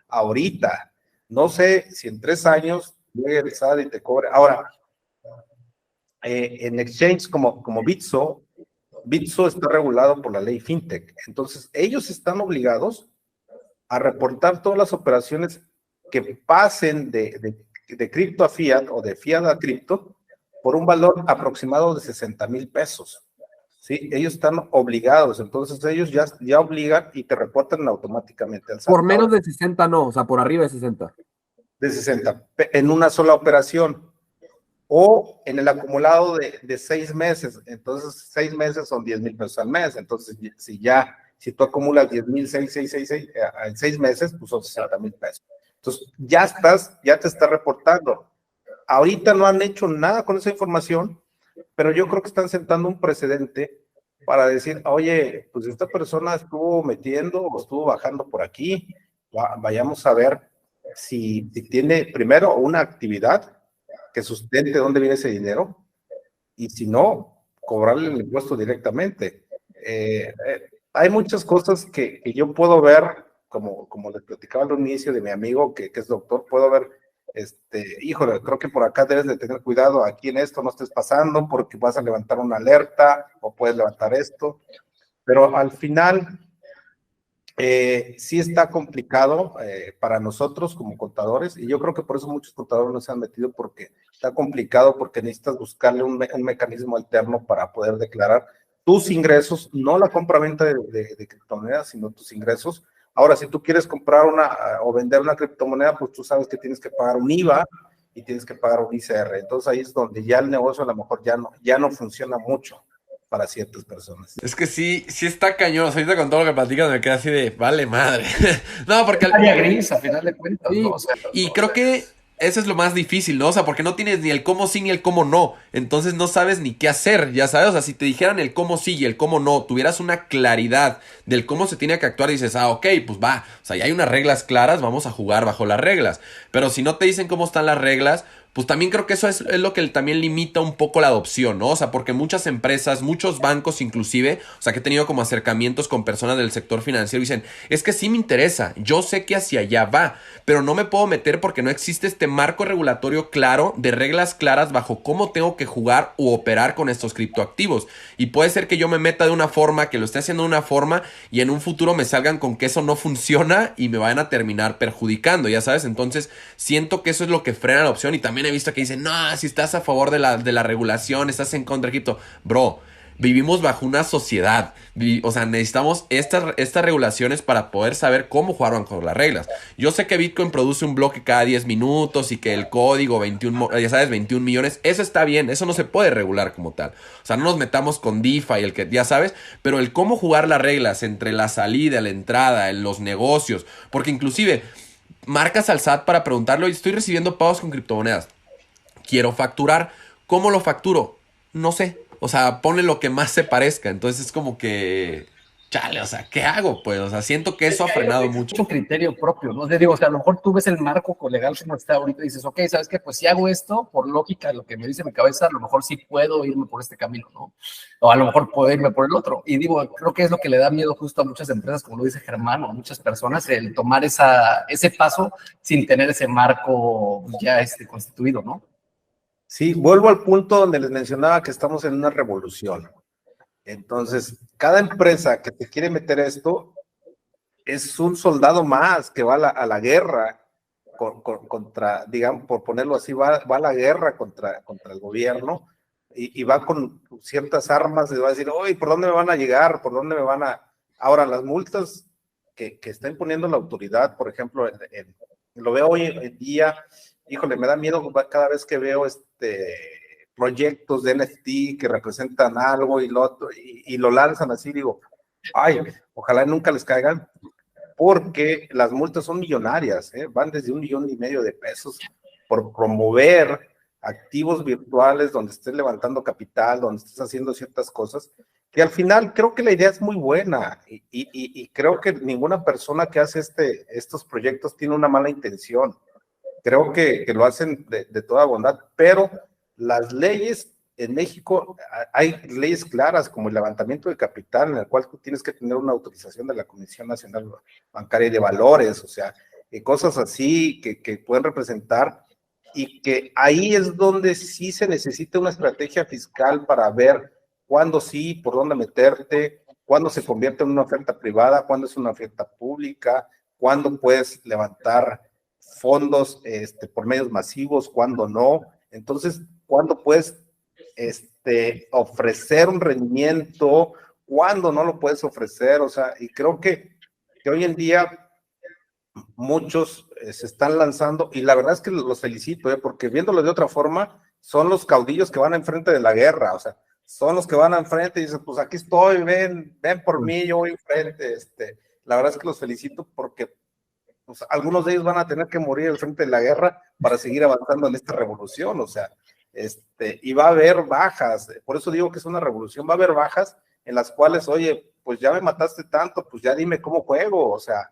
ahorita, no sé si en 3 años llegue el SAT y te cobre. Ahora, en exchange como Bitso está regulado por la ley FinTech. Entonces, ellos están obligados a reportar todas las operaciones que pasen de cripto a fiat o de fiat a cripto por un valor aproximado de 60,000 pesos. ¿Sí? Ellos están obligados, entonces ellos ya obligan y te reportan automáticamente al SAT. Por menos de 60 no, o sea, por arriba de 60. De 60, en una sola operación. O en el acumulado de 6 meses. Entonces, 6 meses son 10,000 pesos al mes. Entonces, si tú acumulas 10,000, 6 en 6 meses, pues son 60,000 pesos. Entonces, ya te está reportando. Ahorita no han hecho nada con esa información, pero yo creo que están sentando un precedente para decir, oye, pues esta persona estuvo metiendo o estuvo bajando por aquí, vayamos a ver si tiene primero una actividad que sustente dónde viene ese dinero, y si no, cobrarle el impuesto directamente. Hay muchas cosas que yo puedo ver, como les platicaba al inicio de mi amigo que es doctor, puedo ver, híjole, creo que por acá debes de tener cuidado, aquí en esto no estés pasando porque vas a levantar una alerta o puedes levantar esto, pero al final sí está complicado para nosotros como contadores, y yo creo que por eso muchos contadores no se han metido, porque está complicado, porque necesitas buscarle un mecanismo alterno para poder declarar tus ingresos, no la compra-venta de criptomonedas, sino tus ingresos. Ahora, si tú quieres comprar o vender una criptomoneda, pues tú sabes que tienes que pagar un IVA y tienes que pagar un ICR. Entonces ahí es donde ya el negocio a lo mejor ya no funciona mucho para ciertas personas. Es que sí está cañón. O sea, ahorita con todo lo que platicas me queda así de, vale madre. No, porque... área gris, a final de cuentas, Sí, ¿no? O sea, y creo que eso es lo más difícil, ¿no? O sea, porque no tienes ni el cómo sí ni el cómo no. Entonces no sabes ni qué hacer, ya sabes. O sea, si te dijeran el cómo sí y el cómo no, tuvieras una claridad del cómo se tiene que actuar, y dices, ok, pues va. O sea, ya hay unas reglas claras, vamos a jugar bajo las reglas. Pero si no te dicen cómo están las reglas, pues también creo que eso es lo que también limita un poco la adopción, ¿no? O sea, porque muchas empresas, muchos bancos inclusive, o sea, que he tenido como acercamientos con personas del sector financiero, dicen, es que sí me interesa, yo sé que hacia allá va, pero no me puedo meter porque no existe este marco regulatorio claro, de reglas claras bajo cómo tengo que jugar u operar con estos criptoactivos. Y puede ser que yo me meta de una forma, que lo esté haciendo de una forma, y en un futuro me salgan con que eso no funciona y me vayan a terminar perjudicando, ya sabes. Entonces siento que eso es lo que frena la opción. Y también he visto que dicen, no, si estás a favor de la regulación, estás en contra de cripto. Bro, vivimos bajo una sociedad. O sea, necesitamos estas regulaciones para poder saber cómo jugar bajo las reglas. Yo sé que Bitcoin produce un bloque cada 10 minutos y que el código 21, ya sabes, 21 millones, eso está bien, eso no se puede regular como tal. O sea, no nos metamos con DeFi, el que ya sabes, pero el cómo jugar las reglas entre la salida, la entrada, en los negocios, porque inclusive marcas al SAT para preguntarlo, y estoy recibiendo pagos con criptomonedas. Quiero facturar. ¿Cómo lo facturo? No sé. O sea, ponle lo que más se parezca. Entonces es como que, chale, o sea, ¿qué hago? Pues, o sea, siento que eso ha frenado mucho. mucho criterio propio, ¿no? Te digo, o sea, a lo mejor tú ves el marco legal como está ahorita y dices, ok, ¿sabes qué? Pues si hago esto, por lógica, lo que me dice mi cabeza, a lo mejor sí puedo irme por este camino, ¿no? O a lo mejor puedo irme por el otro. Y digo, creo que es lo que le da miedo justo a muchas empresas, como lo dice Germán, o a muchas personas, el tomar ese paso sin tener ese marco ya constituido, ¿no? Sí, vuelvo al punto donde les mencionaba que estamos en una revolución. Entonces, cada empresa que te quiere meter esto es un soldado más que va a la guerra contra, digamos, por ponerlo así, va a la guerra contra el gobierno, y va con ciertas armas y va a decir, oye, ¿por dónde me van a llegar? ¿Por dónde me van a...? Ahora, las multas que está imponiendo la autoridad, por ejemplo, lo veo hoy en día. Híjole, me da miedo cada vez que veo proyectos de NFT que representan algo y lo lanzan así, digo, ay, ojalá nunca les caigan, porque las multas son millonarias, van desde 1,5 millones de pesos por promover activos virtuales donde estés levantando capital, donde estés haciendo ciertas cosas, que al final creo que la idea es muy buena, y creo que ninguna persona que hace estos proyectos tiene una mala intención. Creo que lo hacen de toda bondad, pero las leyes en México, hay leyes claras como el levantamiento de capital, en el cual tú tienes que tener una autorización de la Comisión Nacional Bancaria y de Valores, o sea, cosas así que pueden representar, y que ahí es donde sí se necesita una estrategia fiscal para ver cuándo sí, por dónde meterte, cuándo se convierte en una oferta privada, cuándo es una oferta pública, cuándo puedes levantar fondos por medios masivos, cuando no. Entonces, ¿cuándo puedes ofrecer un rendimiento? ¿Cuándo no lo puedes ofrecer? O sea, y creo que hoy en día muchos se están lanzando, y la verdad es que los felicito, porque viéndolo de otra forma, son los caudillos que van enfrente de la guerra, o sea, son los que van enfrente y dicen, pues aquí estoy, ven por mí, yo voy enfrente. La verdad es que los felicito, porque pues, algunos de ellos van a tener que morir al frente de la guerra para seguir avanzando en esta revolución, o sea, y va a haber bajas, por eso digo que es una revolución, va a haber bajas en las cuales, oye, pues ya me mataste tanto, pues ya dime cómo juego, o sea,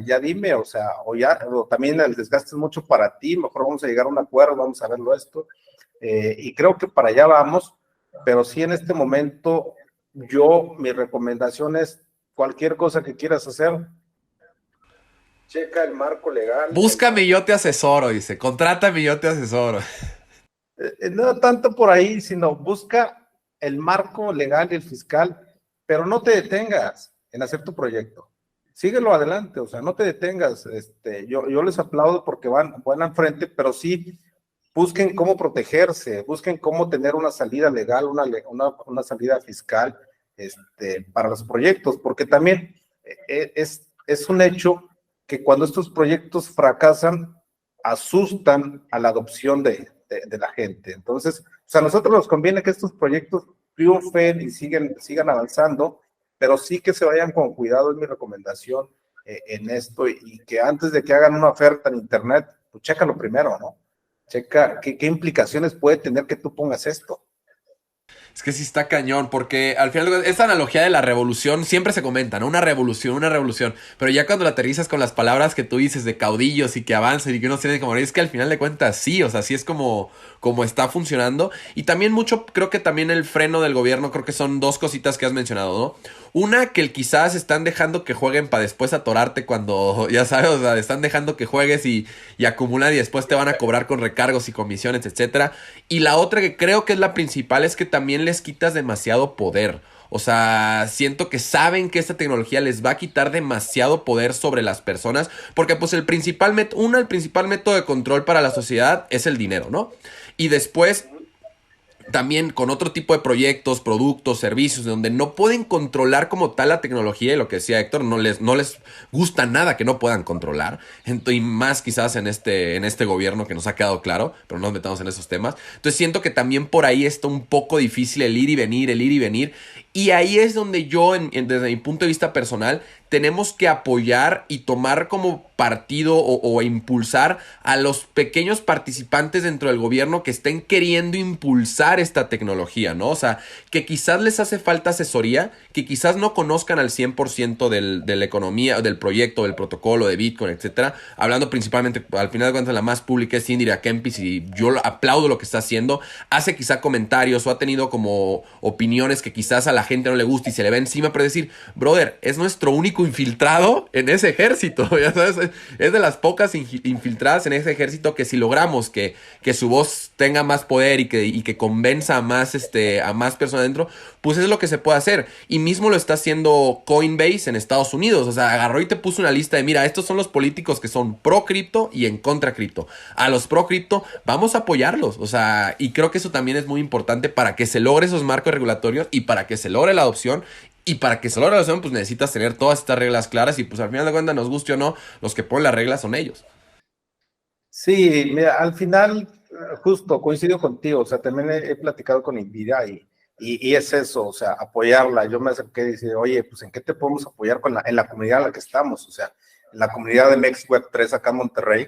ya dime, o también el desgaste es mucho para ti, mejor vamos a llegar a un acuerdo, vamos a verlo esto, y creo que para allá vamos, pero sí en este momento, mi recomendación es cualquier cosa que quieras hacer, checa el marco legal. Búscame y yo te asesoro, dice. Contrátame y yo te asesoro. No tanto por ahí, sino busca el marco legal y el fiscal, pero no te detengas en hacer tu proyecto. Síguelo adelante, o sea, no te detengas. Yo les aplaudo porque van al frente, pero sí busquen cómo protegerse, busquen cómo tener una salida legal, una salida fiscal para los proyectos, porque también es un hecho que cuando estos proyectos fracasan, asustan a la adopción de la gente. Entonces, o sea, a nosotros nos conviene que estos proyectos triunfen y sigan avanzando, pero sí que se vayan con cuidado, es mi recomendación en esto, y que antes de que hagan una oferta en internet, pues chécalo primero, ¿no? Checa qué implicaciones puede tener que tú pongas esto. Es que sí está cañón, porque al final, esta analogía de la revolución siempre se comenta, ¿no? Una revolución, pero ya cuando la aterrizas con las palabras que tú dices de caudillos y que avanzan y que uno tiene que morir, es que al final de cuentas sí, o sea, sí es como está funcionando. Y también mucho, creo que también el freno del gobierno, creo que son dos cositas que has mencionado, ¿no? Una, que quizás están dejando que jueguen para después atorarte cuando, ya sabes, o sea, están dejando que juegues y acumular y después te van a cobrar con recargos y comisiones, etcétera. Y la otra que creo que es la principal es que también les quitas demasiado poder. O sea, siento que saben que esta tecnología les va a quitar demasiado poder sobre las personas, porque pues el principal método de control para la sociedad es el dinero, ¿no? Y después también con otro tipo de proyectos, productos, servicios, donde no pueden controlar como tal la tecnología, y lo que decía Héctor, no les gusta nada que no puedan controlar, y más quizás en este gobierno que nos ha quedado claro, pero no nos metamos en esos temas. Entonces siento que también por ahí está un poco difícil el ir y venir, y ahí es donde yo, desde mi punto de vista personal, tenemos que apoyar y tomar como partido o impulsar a los pequeños participantes dentro del gobierno que estén queriendo impulsar esta tecnología, ¿no? O sea, que quizás les hace falta asesoría, que quizás no conozcan al 100% de la economía, del proyecto, del protocolo, de Bitcoin, etcétera. Hablando principalmente, al final de cuentas, la más pública es Indira Kempis, y yo aplaudo lo que está haciendo. Hace quizá comentarios o ha tenido como opiniones que quizás a la gente no le gusta y se le ve encima, pero decir, brother, es nuestro único infiltrado en ese ejército, ya sabes, es de las pocas infiltradas en ese ejército que si logramos que su voz tenga más poder y que convenza a más personas dentro, pues es lo que se puede hacer. Y mismo lo está haciendo Coinbase en Estados Unidos. O sea, agarró y te puso una lista de, mira, estos son los políticos que son pro cripto y en contra cripto. A los pro cripto vamos a apoyarlos. O sea, y creo que eso también es muy importante para que se logre esos marcos regulatorios y para que se logre la adopción. Y para que se logre la adopción, pues necesitas tener todas estas reglas claras, y pues al final de cuentas, nos guste o no, los que ponen las reglas son ellos. Sí, mira, al final, justo coincido contigo, o sea, también he platicado con Nvidia y es eso, o sea, apoyarla. Yo me acerqué y dije, oye, pues ¿en qué te podemos apoyar en la comunidad en la que estamos? O sea, en la comunidad de Mex Web 3 acá en Monterrey,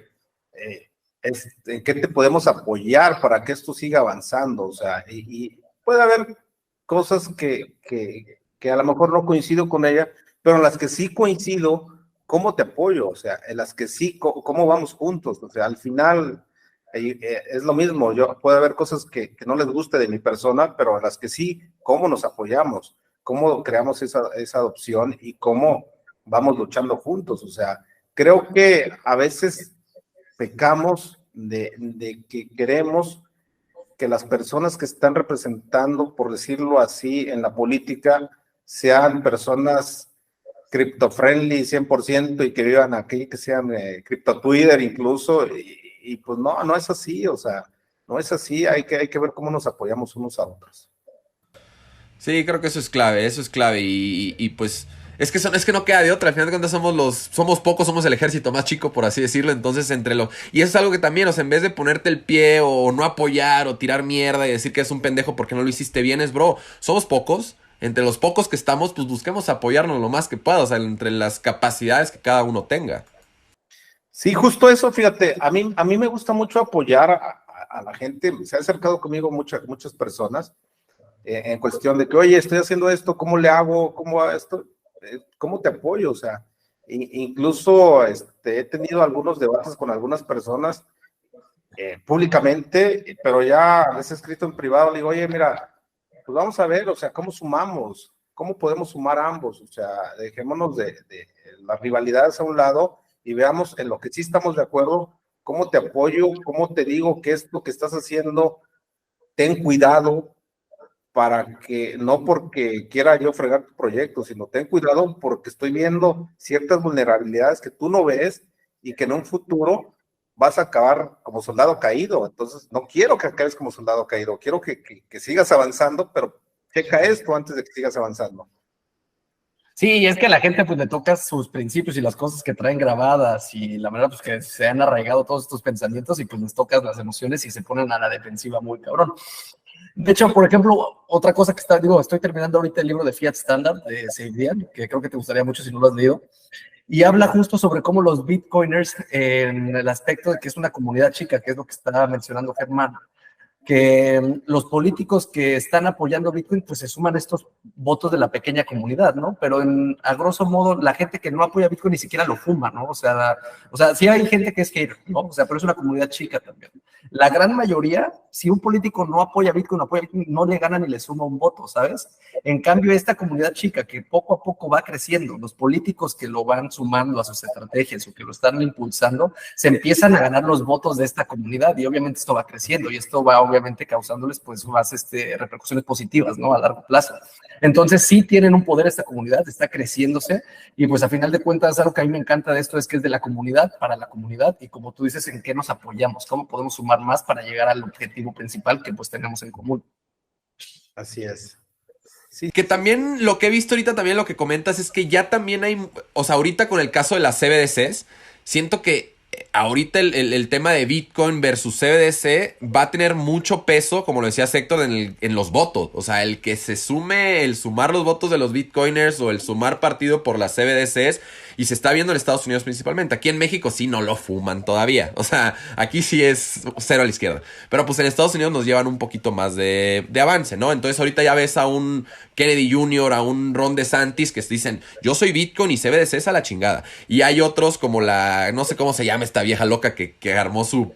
¿en qué te podemos apoyar para que esto siga avanzando? O sea, y puede haber cosas que a lo mejor no coincido con ella, pero en las que sí coincido, ¿cómo te apoyo? O sea, en las que sí, ¿cómo vamos juntos? O sea, al final es lo mismo. Puede haber cosas que no les guste de mi persona, pero en las que sí, ¿cómo nos apoyamos? ¿Cómo creamos esa adopción y cómo vamos luchando juntos? O sea, creo que a veces pecamos de que queremos que las personas que están representando, por decirlo así, en la política, sean personas cripto-friendly 100% y que vivan aquí, que sean cripto-Twitter incluso, y pues no es así, o sea, no es así, hay que ver cómo nos apoyamos unos a otros. Sí, creo que eso es clave, y pues es que no queda de otra. Al final de cuentas somos pocos, somos el ejército más chico, por así decirlo. Entonces y eso es algo que también, o sea, en vez de ponerte el pie o no apoyar o tirar mierda y decir que es un pendejo porque no lo hiciste bien, bro, somos pocos. Entre los pocos que estamos, pues busquemos apoyarnos lo más que pueda, o sea, entre las capacidades que cada uno tenga. Sí, justo eso, fíjate, a mí me gusta mucho apoyar a la gente. Se han acercado conmigo muchas personas en cuestión de que, oye, estoy haciendo esto, ¿cómo le hago? ¿Cómo hago esto? ¿Cómo te apoyo? O sea, incluso he tenido algunos debates con algunas personas públicamente, pero ya les he escrito en privado, le digo, oye, mira, pues vamos a ver, o sea, cómo sumamos, cómo podemos sumar ambos, o sea, dejémonos de las rivalidades a un lado y veamos en lo que sí estamos de acuerdo, cómo te apoyo, cómo te digo que esto que estás haciendo, ten cuidado para que, no porque quiera yo fregar tu proyecto, sino ten cuidado porque estoy viendo ciertas vulnerabilidades que tú no ves y que en un futuro vas a acabar como soldado caído. Entonces, no quiero que acabes como soldado caído, quiero que sigas avanzando, pero checa esto antes de que sigas avanzando. Sí, y es que a la gente pues le tocas sus principios y las cosas que traen grabadas y la verdad pues que se han arraigado todos estos pensamientos y pues les tocas las emociones y se ponen a la defensiva muy cabrón. De hecho, por ejemplo, otra cosa que estoy terminando ahorita el libro de Fiat Standard de Seidrian, que creo que te gustaría mucho si no lo has leído, y habla justo sobre cómo los bitcoiners, en el aspecto de que es una comunidad chica, que es lo que estaba mencionando Germán, que los políticos que están apoyando Bitcoin, pues se suman estos votos de la pequeña comunidad, ¿no? Pero a grosso modo, la gente que no apoya Bitcoin ni siquiera lo fuma, ¿no? O sea, sí hay gente que es hater, ¿no? O sea, pero es una comunidad chica también. La gran mayoría, si un político no apoya Bitcoin, no le gana ni le suma un voto, ¿sabes? En cambio, esta comunidad chica que poco a poco va creciendo, los políticos que lo van sumando a sus estrategias o que lo están impulsando, se empiezan a ganar los votos de esta comunidad y obviamente esto va creciendo y esto va obviamente causándoles pues más repercusiones positivas, ¿no? A largo plazo. Entonces sí tienen un poder esta comunidad, está creciéndose y pues a final de cuentas algo que a mí me encanta de esto es que es de la comunidad para la comunidad y como tú dices, en qué nos apoyamos, cómo podemos sumar más para llegar al objetivo principal que pues tenemos en común. Así es. Sí. Que también lo que he visto ahorita, también lo que comentas es que ya también hay, o sea, ahorita con el caso de las CBDCs, siento que ahorita el tema de Bitcoin versus CBDC va a tener mucho peso, como lo decía Héctor, en los votos. O sea, el que se sume, el sumar los votos de los Bitcoiners o el sumar partido por las CBDCs. Y se está viendo en Estados Unidos principalmente. Aquí en México sí no lo fuman todavía. O sea, aquí sí es cero a la izquierda. Pero pues en Estados Unidos nos llevan un poquito más de avance, ¿no? Entonces ahorita ya ves a un Kennedy Jr., a un Ron DeSantis que dicen, yo soy Bitcoin y CBDCs a la chingada. Y hay otros como no sé cómo se llama esta vieja loca que armó su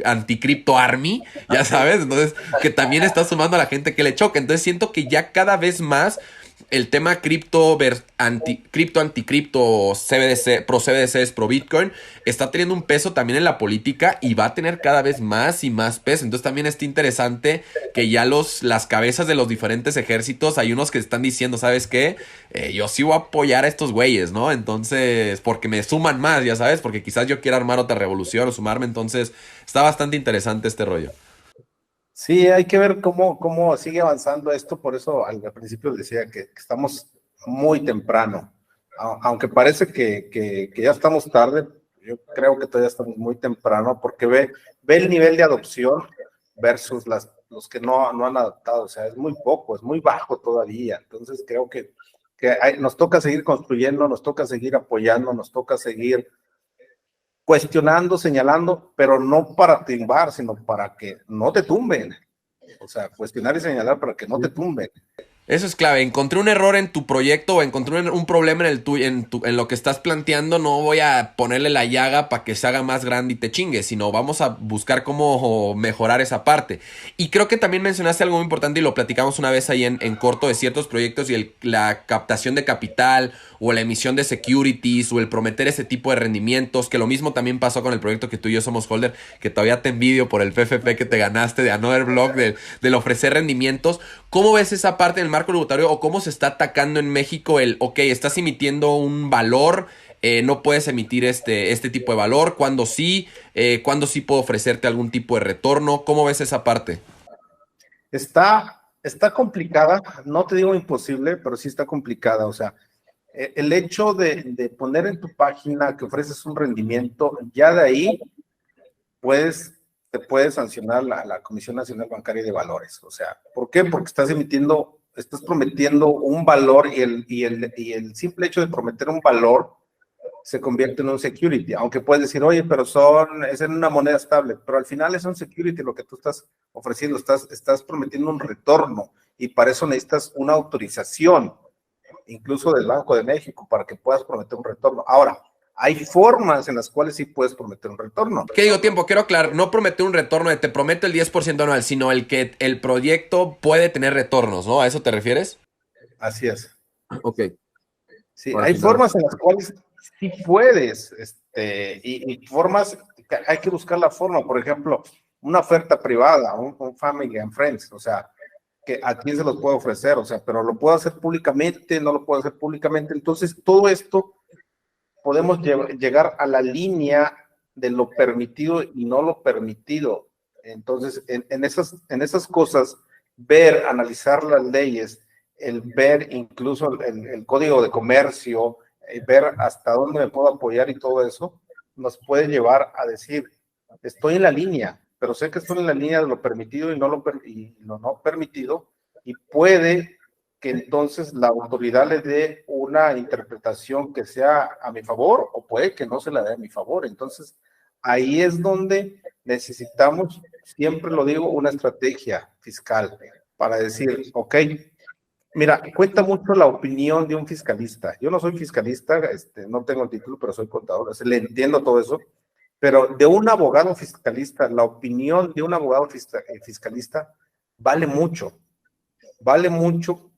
anticripto army, ya sabes. Entonces, que también está sumando a la gente que le choca. Entonces siento que ya cada vez más el tema cripto, anticripto, CBDC, pro CBDCs, pro Bitcoin, está teniendo un peso también en la política y va a tener cada vez más y más peso. Entonces también está interesante que ya las cabezas de los diferentes ejércitos, hay unos que están diciendo, ¿sabes qué? Yo sí voy a apoyar a estos güeyes, ¿no? Entonces, porque me suman más, ya sabes, porque quizás yo quiera armar otra revolución o sumarme. Entonces, está bastante interesante este rollo. Sí, hay que ver cómo sigue avanzando esto, por eso al principio decía que estamos muy temprano, aunque parece que ya estamos tarde, yo creo que todavía estamos muy temprano, porque ve el nivel de adopción versus los que no han adoptado, o sea, es muy poco, es muy bajo todavía, entonces creo que nos toca seguir construyendo, nos toca seguir apoyando, nos toca seguir cuestionando, señalando, pero no para tumbar, sino para que no te tumben. O sea, cuestionar y señalar para que no te tumben. Eso es clave. Encontré un error en tu proyecto o encontré un problema en lo que estás planteando. No voy a ponerle la llaga para que se haga más grande y te chingue, sino vamos a buscar cómo mejorar esa parte. Y creo que también mencionaste algo muy importante y lo platicamos una vez ahí en corto de ciertos proyectos y la captación de capital o la emisión de securities o el prometer ese tipo de rendimientos, que lo mismo también pasó con el proyecto que tú y yo somos holder, que todavía te envidio por el PFP que te ganaste de Another Block, del ofrecer rendimientos. ¿Cómo ves esa parte del marco tributario o cómo se está atacando en México estás emitiendo un valor, no puedes emitir este tipo de valor? ¿Cuándo sí puedo ofrecerte algún tipo de retorno? ¿Cómo ves esa parte? Está complicada, no te digo imposible, pero sí está complicada. O sea, el hecho de poner en tu página que ofreces un rendimiento, ya de ahí te puede sancionar la Comisión Nacional Bancaria de Valores. O sea, ¿por qué? Porque estás prometiendo un valor y el simple hecho de prometer un valor se convierte en un security, aunque puedes decir, oye, pero es en una moneda estable, pero al final es un security lo que tú estás ofreciendo, estás prometiendo un retorno y para eso necesitas una autorización, incluso del Banco de México, para que puedas prometer un retorno. Ahora, hay formas en las cuales sí puedes prometer un retorno. ¿Qué digo? Tiempo, quiero aclarar, no prometer un retorno de te prometo el 10% anual, sino el que el proyecto puede tener retornos, ¿no? ¿A eso te refieres? Así es. Ok. Sí, Ahora hay sí, formas en las cuales sí puedes, y formas, hay que buscar la forma, por ejemplo, una oferta privada, un family and friends, o sea, que a quién se los puedo ofrecer, o sea, pero lo puedo hacer públicamente, no lo puedo hacer públicamente, entonces todo esto podemos llegar a la línea de lo permitido y no lo permitido. Entonces, en esas cosas, ver, analizar las leyes, el ver incluso el código de comercio, ver hasta dónde me puedo apoyar y todo eso, nos puede llevar a decir, estoy en la línea, pero sé que estoy en la línea de lo permitido y lo no permitido, y puede que entonces la autoridad le dé una interpretación que sea a mi favor o puede que no se la dé a mi favor. Entonces, ahí es donde necesitamos, siempre lo digo, una estrategia fiscal para decir, ok, mira, cuenta mucho la opinión de un fiscalista. Yo no soy fiscalista, no tengo el título, pero soy contador, le entiendo todo eso, pero de un abogado fiscalista, la opinión de un abogado fiscalista vale mucho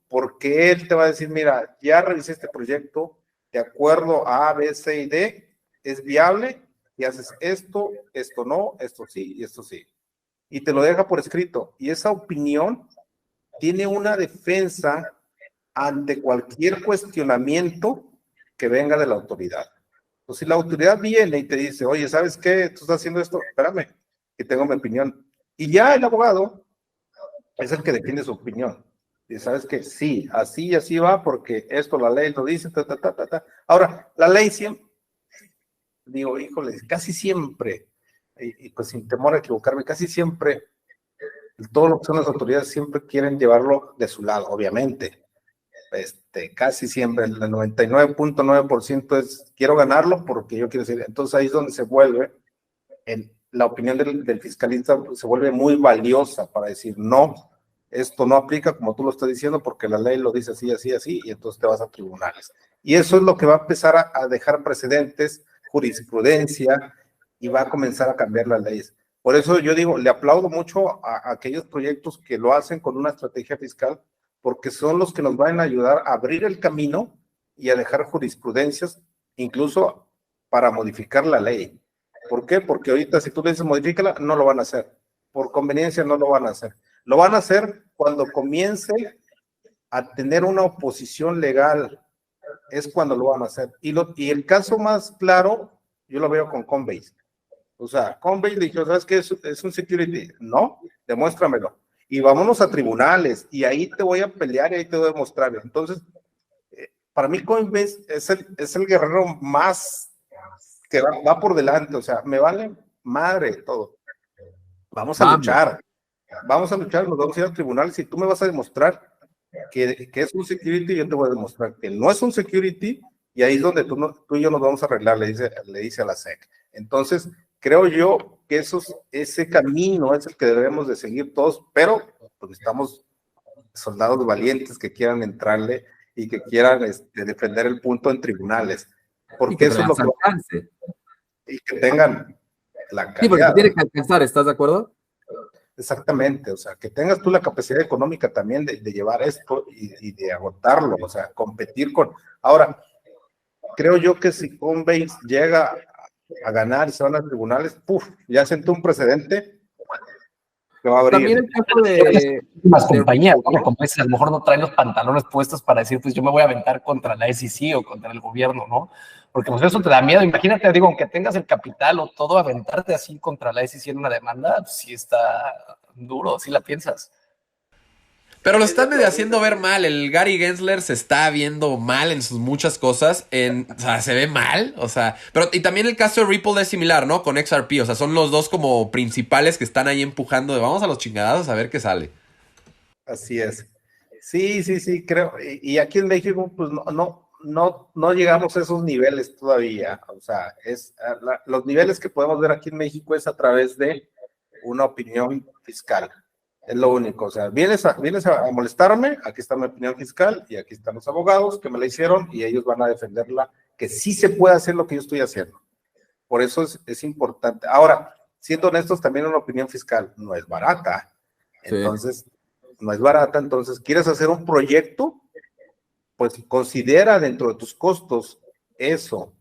porque él te va a decir, mira, ya revisé este proyecto, de acuerdo a A, B, C y D, es viable y haces esto, esto no, esto sí y esto sí. Y te lo deja por escrito. Y esa opinión tiene una defensa ante cualquier cuestionamiento que venga de la autoridad. Pues si la autoridad viene y te dice, oye, ¿sabes qué? Tú estás haciendo esto, espérame, que tengo mi opinión. Y ya el abogado es el que defiende su opinión. Y sabes que sí, así y así va, porque esto la ley lo dice, ta, ta, ta, ta, ta. Ahora, la ley siempre, digo, híjole, casi siempre, y pues sin temor a equivocarme, casi siempre, todo lo que son las autoridades siempre quieren llevarlo de su lado, obviamente. Casi siempre, el 99.9% es, quiero ganarlo porque yo quiero decir, entonces ahí es donde se vuelve, la opinión del fiscalista se vuelve muy valiosa para decir, no, esto no aplica como tú lo estás diciendo porque la ley lo dice así, así, así, y entonces te vas a tribunales. Y eso es lo que va a empezar a dejar precedentes, jurisprudencia, y va a comenzar a cambiar las leyes. Por eso yo digo, le aplaudo mucho a aquellos proyectos que lo hacen con una estrategia fiscal, porque son los que nos van a ayudar a abrir el camino y a dejar jurisprudencias, incluso para modificar la ley. ¿Por qué? Porque ahorita si tú le dices modifícala, no lo van a hacer. Por conveniencia no lo van a hacer. Lo van a hacer cuando comience a tener una oposición legal. Es cuando lo van a hacer. Y el caso más claro, yo lo veo con Coinbase. O sea, Coinbase le dijo, ¿sabes qué? Es un security. No, demuéstramelo. Y vámonos a tribunales. Y ahí te voy a pelear y ahí te voy a demostrar. Entonces, para mí Coinbase es el guerrero más que va por delante. O sea, me vale madre todo. Vamos a luchar, nos vamos a ir a tribunales y tú me vas a demostrar que es un security y yo te voy a demostrar que no es un security y ahí es donde tú y yo nos vamos a arreglar, le dice a la SEC. Entonces, creo yo que ese camino es el que debemos de seguir todos, pero pues necesitamos soldados valientes que quieran entrarle y que quieran defender el punto en tribunales, porque eso es lo que alcance. Y que tengan la calidad. Sí, porque tiene que alcanzar, ¿estás de acuerdo? Exactamente, o sea, que tengas tú la capacidad económica también de llevar esto y de agotarlo, o sea, competir con... Ahora, creo yo que si Coinbase llega a ganar y se van a tribunales, ¡puf! Ya sentó un precedente que va a abrir. También el caso de las compañías, ¿no? Como dices, a lo mejor no traen los pantalones puestos para decir, pues yo me voy a aventar contra la SEC o contra el gobierno, ¿no? Porque pues eso te da miedo. Imagínate, digo, aunque tengas el capital o todo, aventarte así contra la SEC en una demanda, pues sí está duro, sí la piensas. Pero lo están medio haciendo ver mal. El Gary Gensler se está viendo mal en sus muchas cosas. O sea, se ve mal. O sea, pero y también el caso de Ripple es similar, ¿no? Con XRP. O sea, son los dos como principales que están ahí empujando de vamos a los chingadazos a ver qué sale. Así es. Sí, creo. Y aquí en México, pues no llegamos a esos niveles todavía. O sea, los niveles que podemos ver aquí en México es a través de una opinión fiscal. Es lo único, o sea, vienes a molestarme, aquí está mi opinión fiscal y aquí están los abogados que me la hicieron y ellos van a defenderla que sí se puede hacer lo que yo estoy haciendo. Por eso es importante. Ahora, siendo honestos, también una opinión fiscal no es barata. Entonces, no es barata. Entonces, ¿quieres hacer un proyecto? Pues considera dentro de tus costos eso.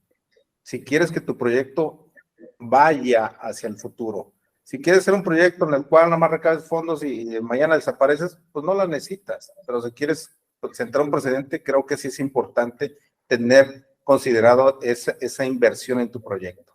Si quieres que tu proyecto vaya hacia el futuro. Si quieres hacer un proyecto en el cual nada más recabes fondos y mañana desapareces, pues no la necesitas. Pero si quieres sentar un precedente, creo que sí es importante tener considerado esa inversión en tu proyecto.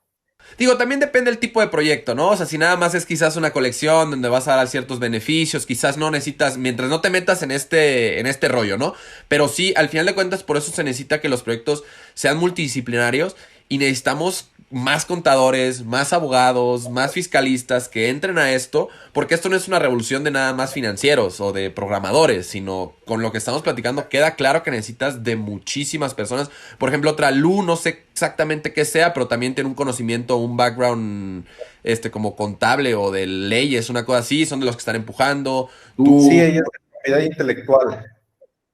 Digo, también depende del tipo de proyecto, ¿no? O sea, si nada más es quizás una colección donde vas a dar ciertos beneficios, quizás no necesitas, mientras no te metas en este rollo, ¿no? Pero sí, al final de cuentas, por eso se necesita que los proyectos sean multidisciplinarios y necesitamos más contadores, más abogados, más fiscalistas que entren a esto, porque esto no es una revolución de nada más financieros o de programadores, sino con lo que estamos platicando queda claro que necesitas de muchísimas personas. Por ejemplo, otra Lu, no sé exactamente qué sea, pero también tiene un conocimiento, un background como contable o de leyes, una cosa así, son de los que están empujando. Sí, ella es de propiedad intelectual.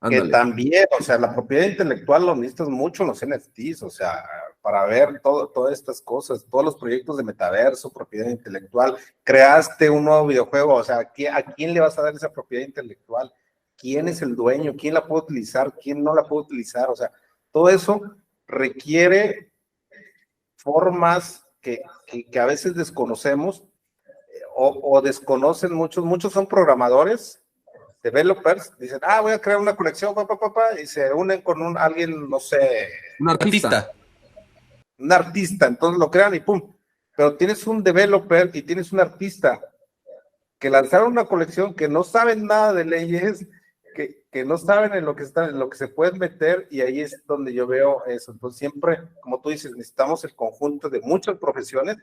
Ándale. Que también, o sea, la propiedad intelectual lo necesitas mucho en los NFTs, o sea, para ver todas estas cosas, todos los proyectos de metaverso, propiedad intelectual, creaste un nuevo videojuego, o sea, ¿a quién le vas a dar esa propiedad intelectual? ¿Quién es el dueño? ¿Quién la puede utilizar? ¿Quién no la puede utilizar? O sea, todo eso requiere formas que a veces desconocemos o desconocen muchos son programadores, developers, dicen, voy a crear una colección, y se unen con alguien, no sé, Un artista. un artista, entonces lo crean y pum. Pero tienes un developer y tienes un artista que lanzaron una colección que no saben nada de leyes, que no saben en lo que se pueden meter, y ahí es donde yo veo eso. Entonces siempre, como tú dices, necesitamos el conjunto de muchas profesiones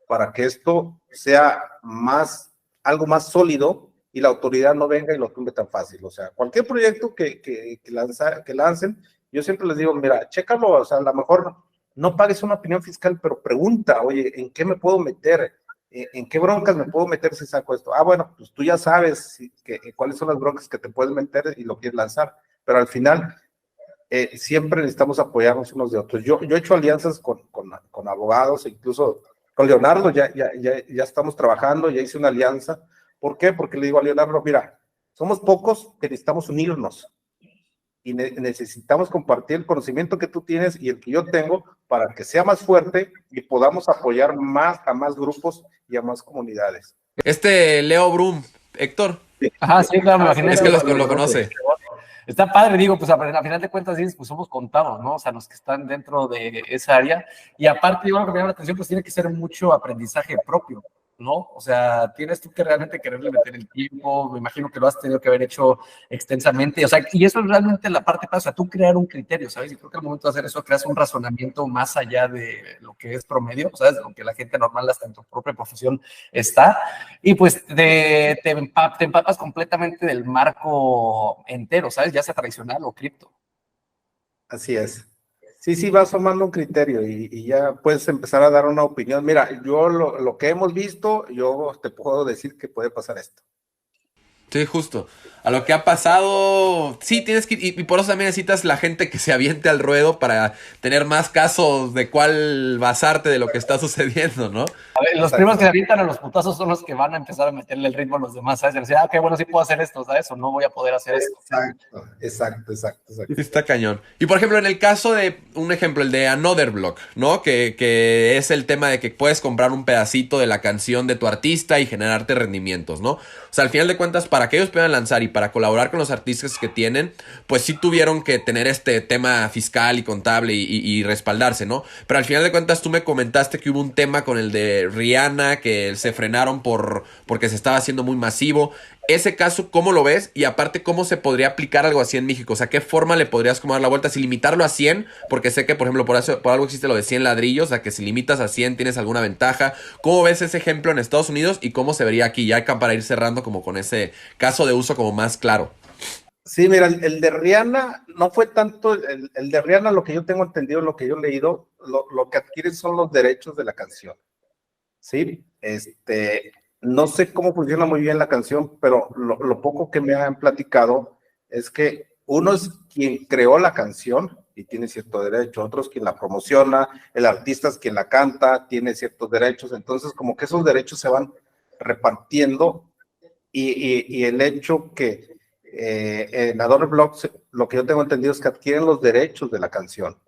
para que esto sea algo más sólido y la autoridad no venga y lo tumbe tan fácil. O sea, cualquier proyecto que lancen, yo siempre les digo, mira, chécalo, o sea, a lo mejor no pagues una opinión fiscal, pero pregunta, oye, ¿en qué me puedo meter? ¿En qué broncas me puedo meter si saco esto? Bueno, pues tú ya sabes cuáles son las broncas que te puedes meter y lo quieres lanzar, pero al final siempre necesitamos apoyarnos unos de otros. Yo he hecho alianzas con abogados, incluso con Leonardo ya estamos trabajando, ya hice una alianza. ¿Por qué? Porque le digo a Leonardo, mira, somos pocos que necesitamos unirnos y necesitamos compartir el conocimiento que tú tienes y el que yo tengo para que sea más fuerte y podamos apoyar a más grupos y a más comunidades. Leo Brum, Héctor. Ajá, sí, claro, me imaginé. Es que lo conoce. Está padre, digo, pues a final de cuentas, pues somos contados, ¿no? O sea, los que están dentro de esa área. Y aparte, yo lo que me llama la atención, pues tiene que ser mucho aprendizaje propio, ¿no? O sea, tienes tú que realmente quererle meter el tiempo, me imagino que lo has tenido que haber hecho extensamente, o sea, y eso es realmente la parte, o sea, tú crear un criterio, ¿sabes? Y creo que al momento de hacer eso creas un razonamiento más allá de lo que es promedio, ¿sabes? De lo que la gente normal hasta en tu propia profesión está, y pues te empapas completamente del marco entero, ¿sabes? Ya sea tradicional o cripto. Así es. Sí, vas formando un criterio y ya puedes empezar a dar una opinión. Mira, yo lo que hemos visto, yo te puedo decir que puede pasar esto. Sí, justo. A lo que ha pasado, sí, tienes que, y por eso también necesitas la gente que se aviente al ruedo para tener más casos de cuál basarte de lo que está sucediendo, ¿no? A ver, los primeros que se avientan a los putazos son los que van a empezar a meterle el ritmo a los demás, ¿sabes? Y decir, ok, bueno, sí puedo hacer esto, ¿sabes? O no voy a poder hacer esto. Exacto. Está cañón. Y por ejemplo, en el caso de, un ejemplo, el de Another Block, ¿no? Que es el tema de que puedes comprar un pedacito de la canción de tu artista y generarte rendimientos, ¿no? O sea, al final de cuentas, para que ellos puedan lanzar y para colaborar con los artistas que tienen, pues sí tuvieron que tener este tema fiscal y contable y respaldarse, ¿no? Pero al final de cuentas tú me comentaste que hubo un tema con el de Rihanna, que se frenaron porque se estaba haciendo muy masivo. Ese caso, ¿cómo lo ves? Y aparte, ¿cómo se podría aplicar algo así en México? O sea, ¿qué forma le podrías como dar la vuelta? Si limitarlo a 100, porque sé que, por ejemplo, por algo existe lo de 100 ladrillos, o sea, que si limitas a 100 tienes alguna ventaja. ¿Cómo ves ese ejemplo en Estados Unidos y cómo se vería aquí? Ya para ir cerrando como con ese caso de uso como más claro. Sí, mira, el de Rihanna no fue tanto, el de Rihanna, lo que yo tengo entendido, lo que yo he leído, lo que adquieren son los derechos de la canción, ¿sí? No sé cómo funciona muy bien la canción, pero lo poco que me han platicado es que uno es quien creó la canción, y tiene cierto derecho, otros quien la promociona, el artista es quien la canta, tiene ciertos derechos, entonces como que esos derechos se van repartiendo y el hecho que en Adobe Blogs, lo que yo tengo entendido es que adquieren los derechos de la canción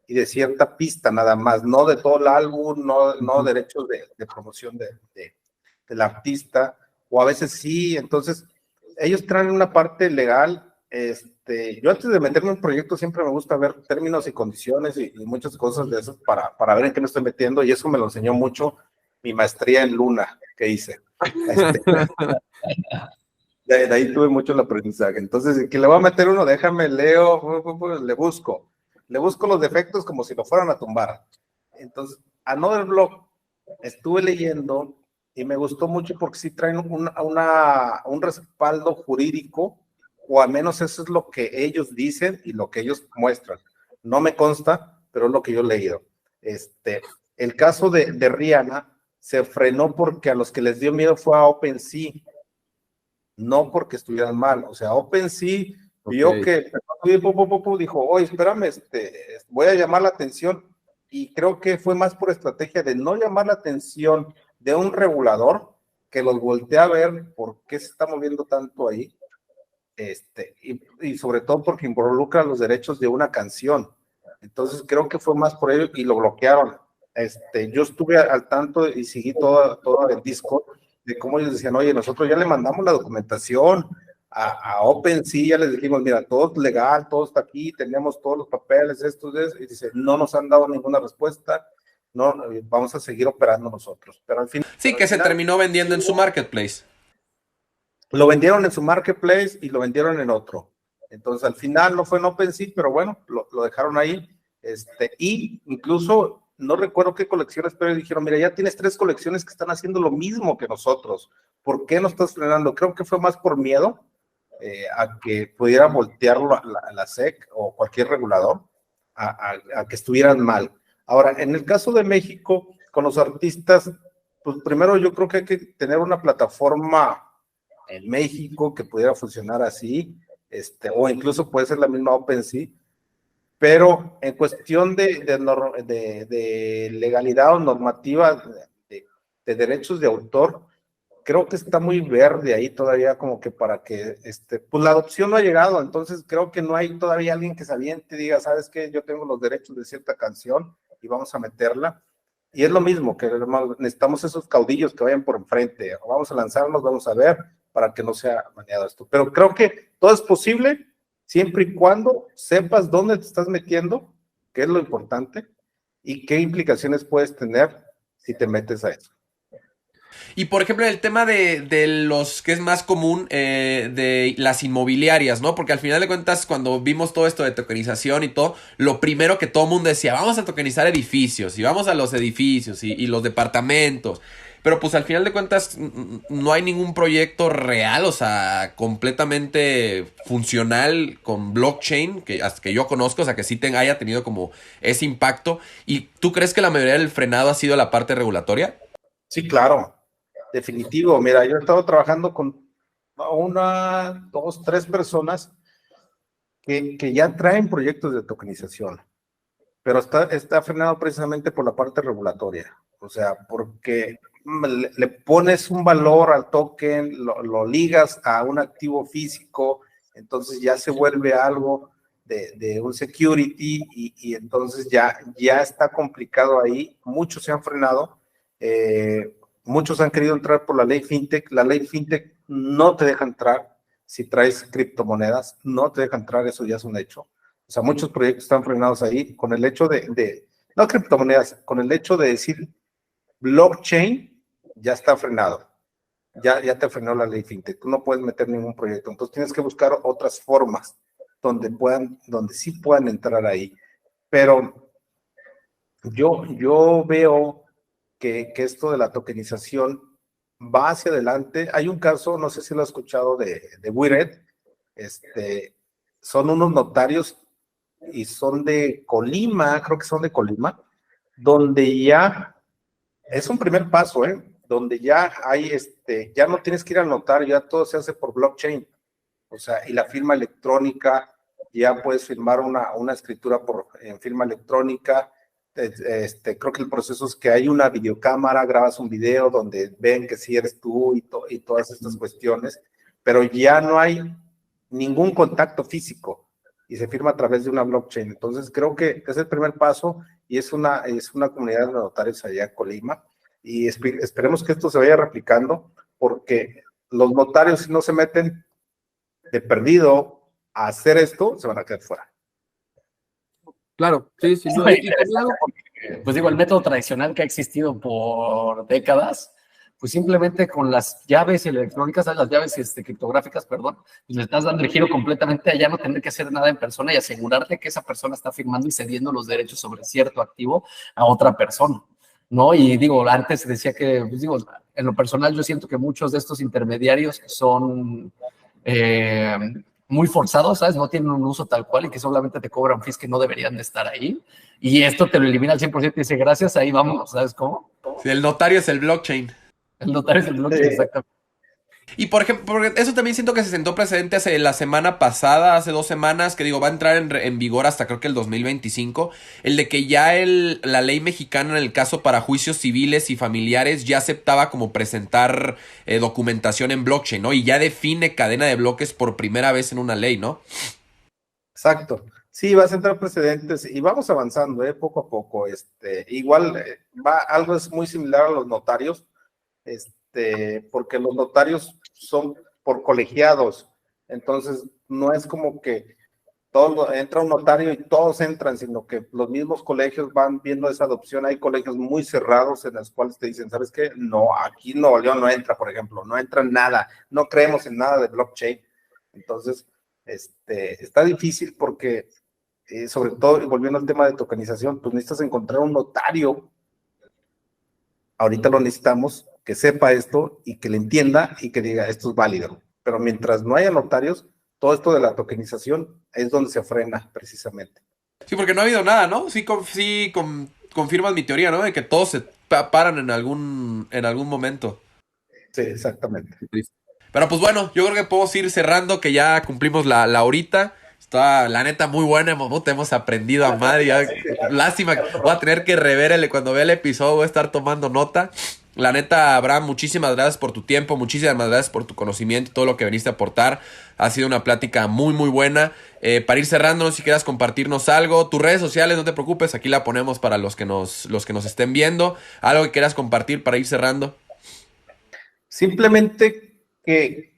y de cierta pista nada más, no de todo el álbum, no derechos de promoción del artista, o a veces sí, entonces ellos traen una parte legal. Yo antes de meterme en un proyecto siempre me gusta ver términos y condiciones y muchas cosas de esas para ver en qué me estoy metiendo, y eso me lo enseñó mucho mi maestría en Luna que hice. De ahí tuve mucho el aprendizaje. Entonces, que le voy a meter uno, déjame, leo, le busco los defectos como si lo fueran a tumbar. Entonces, Another Block estuve leyendo y me gustó mucho porque sí traen un respaldo jurídico, o al menos eso es lo que ellos dicen y lo que ellos muestran. No me consta, pero es lo que yo he leído. El caso de Rihanna se frenó porque a los que les dio miedo fue a OpenSea, no porque estuvieran mal. O sea, OpenSea vio que dijo, oye, espérame, voy a llamar la atención, y creo que fue más por estrategia de no llamar la atención de un regulador que los voltea a ver por qué se está moviendo tanto ahí, y sobre todo porque involucra los derechos de una canción. Entonces creo que fue más por ello y lo bloquearon. Yo estuve al tanto y seguí todo el Discord de cómo ellos decían, oye, nosotros ya le mandamos la documentación a OpenSea, ya les dijimos, mira, todo es legal, todo está aquí, tenemos todos los papeles, y dice, no nos han dado ninguna respuesta, no, vamos a seguir operando nosotros. Pero al final... Sí, que se terminó vendiendo en su marketplace. Lo vendieron en su marketplace y lo vendieron en otro. Entonces, al final no fue en OpenSea, pero bueno, lo dejaron ahí. Y incluso, no recuerdo qué colecciones, pero dijeron, mira, ya tienes 3 colecciones que están haciendo lo mismo que nosotros. ¿Por qué no estás frenando? Creo que fue más por miedo a que pudiera voltearlo la SEC o cualquier regulador, a que estuvieran mal. Ahora, en el caso de México, con los artistas, pues primero yo creo que hay que tener una plataforma en México que pudiera funcionar así, o incluso puede ser la misma OpenSea, pero en cuestión de legalidad o normativa de derechos de autor, creo que está muy verde ahí todavía, como que para que, pues la adopción no ha llegado, entonces creo que no hay todavía alguien que se aviente y diga, ¿sabes qué? Yo tengo los derechos de cierta canción y vamos a meterla. Y es lo mismo, que necesitamos esos caudillos que vayan por enfrente, vamos a lanzarnos, vamos a ver, para que no sea maneado esto. Pero creo que todo es posible, siempre y cuando sepas dónde te estás metiendo, qué es lo importante, y qué implicaciones puedes tener si te metes a eso. Y por ejemplo, el tema de los que es más común, de las inmobiliarias, ¿no? Porque al final de cuentas, cuando vimos todo esto de tokenización y todo, lo primero que todo el mundo decía, vamos a tokenizar edificios, y vamos a los edificios y los departamentos. Pero pues al final de cuentas no hay ningún proyecto real, o sea, completamente funcional con blockchain, que hasta que yo conozco, o sea, que sí haya tenido como ese impacto. ¿Y tú crees que la mayoría del frenado ha sido la parte regulatoria? Sí, claro, definitivo. Mira, yo he estado trabajando con 1, 2, 3 personas que ya traen proyectos de tokenización, pero está frenado precisamente por la parte regulatoria. O sea, porque le pones un valor al token, lo ligas a un activo físico, entonces ya se vuelve algo de un security, y entonces ya está complicado ahí. Muchos se han frenado, muchos han querido entrar por la ley FinTech. La ley FinTech no te deja entrar si traes criptomonedas, no te deja entrar, eso ya es un hecho. O sea, muchos proyectos están frenados ahí con el hecho no criptomonedas, con el hecho de decir blockchain, ya está frenado. Ya te frenó la ley FinTech. Tú no puedes meter ningún proyecto. Entonces tienes que buscar otras formas donde sí puedan entrar ahí. Pero yo veo que esto de la tokenización va hacia adelante. Hay un caso, no sé si lo has escuchado, de Wired. Son unos notarios y son de Colima, creo que son de Colima, donde ya es un primer paso, donde ya hay, ya no tienes que ir al notario, ya todo se hace por blockchain, o sea, y la firma electrónica, ya puedes firmar una escritura en firma electrónica. Creo que el proceso es que hay una videocámara, grabas un video donde ven que sí eres tú y todas estas cuestiones, pero ya no hay ningún contacto físico y se firma a través de una blockchain. Entonces creo que es el primer paso y es una comunidad de notarios allá en Colima y esperemos que esto se vaya replicando porque los notarios si no se meten de perdido a hacer esto, se van a quedar fuera. Claro, sí, sí. No, pues digo, el método tradicional que ha existido por décadas, pues simplemente con las llaves electrónicas, las llaves criptográficas, perdón, pues le estás dando el giro completamente a ya no tener que hacer nada en persona y asegurarte que esa persona está firmando y cediendo los derechos sobre cierto activo a otra persona, ¿no? Y digo, antes decía que, pues digo, en lo personal yo siento que muchos de estos intermediarios son muy forzados, ¿sabes? No tienen un uso tal cual y que solamente te cobran fees que no deberían de estar ahí. Y esto te lo elimina al 100% y dice, gracias, ahí vamos, ¿sabes cómo? Sí, el notario es el blockchain. El notario es el blockchain, exactamente. Y por ejemplo, porque eso también siento que se sentó precedente hace la semana pasada, hace 2 semanas, que digo, va a entrar en vigor hasta creo que el 2025, el de que ya la ley mexicana en el caso para juicios civiles y familiares ya aceptaba como presentar documentación en blockchain, ¿no? Y ya define cadena de bloques por primera vez en una ley, ¿no? Exacto. Sí, va a sentar precedentes y vamos avanzando, poco a poco. Igual algo es muy similar a los notarios, porque los notarios son por colegiados, entonces no es como que entra un notario y todos entran, sino que los mismos colegios van viendo esa adopción. Hay colegios muy cerrados en los cuales te dicen, ¿sabes qué? No, aquí Nuevo León no entra, por ejemplo, no entra nada, no creemos en nada de blockchain. Entonces, está difícil porque, sobre todo, y volviendo al tema de tokenización, pues necesitas encontrar un notario. Ahorita lo necesitamos, que sepa esto y que le entienda y que diga, esto es válido. Pero mientras no haya notarios, todo esto de la tokenización es donde se frena precisamente. Sí, porque no ha habido nada, ¿no? Sí, confirmas mi teoría, ¿no? De que todos se paran en algún momento. Sí, exactamente. Pero pues bueno, yo creo que podemos ir cerrando, que ya cumplimos la horita. Está, la neta, muy buena, Momote, hemos aprendido a madre. Lástima, voy a tener que rever cuando vea el episodio, voy a estar tomando nota. La neta, Abraham, muchísimas gracias por tu tiempo, muchísimas gracias por tu conocimiento y todo lo que veniste a aportar. Ha sido una plática muy, muy buena. Para ir cerrando, no sé si quieras compartirnos algo. Tus redes sociales, no te preocupes, aquí la ponemos para los que nos estén viendo. Algo que quieras compartir para ir cerrando. Simplemente que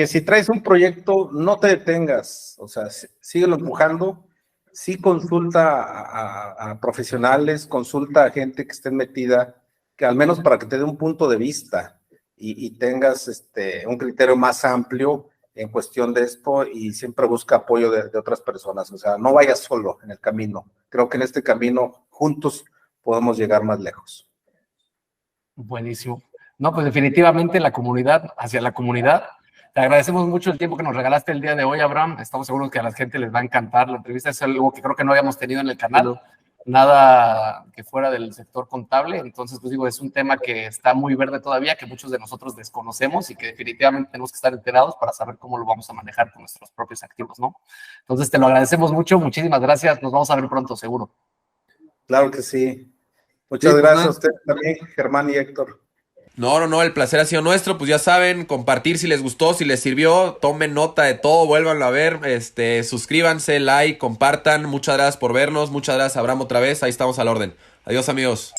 si traes un proyecto, no te detengas, o sea, síguelo empujando, sí consulta a profesionales, consulta a gente que esté metida, que al menos para que te dé un punto de vista y tengas un criterio más amplio en cuestión de esto y siempre busca apoyo de otras personas, o sea, no vayas solo en el camino. Creo que en este camino juntos podemos llegar más lejos. Buenísimo. No, pues definitivamente hacia la comunidad. Te agradecemos mucho el tiempo que nos regalaste el día de hoy, Abraham. Estamos seguros que a la gente les va a encantar. La entrevista es algo que creo que no habíamos tenido en el canal. Nada que fuera del sector contable. Entonces, pues digo, es un tema que está muy verde todavía, que muchos de nosotros desconocemos y que definitivamente tenemos que estar enterados para saber cómo lo vamos a manejar con nuestros propios activos, ¿no? Entonces, te lo agradecemos mucho. Muchísimas gracias. Nos vamos a ver pronto, seguro. Claro que sí. Muchas gracias a ustedes también, Germán y Héctor. No, el placer ha sido nuestro, pues ya saben, compartir si les gustó, si les sirvió, tomen nota de todo, vuélvanlo a ver, suscríbanse, like, compartan, muchas gracias por vernos, muchas gracias Abraham otra vez, ahí estamos al orden. Adiós amigos.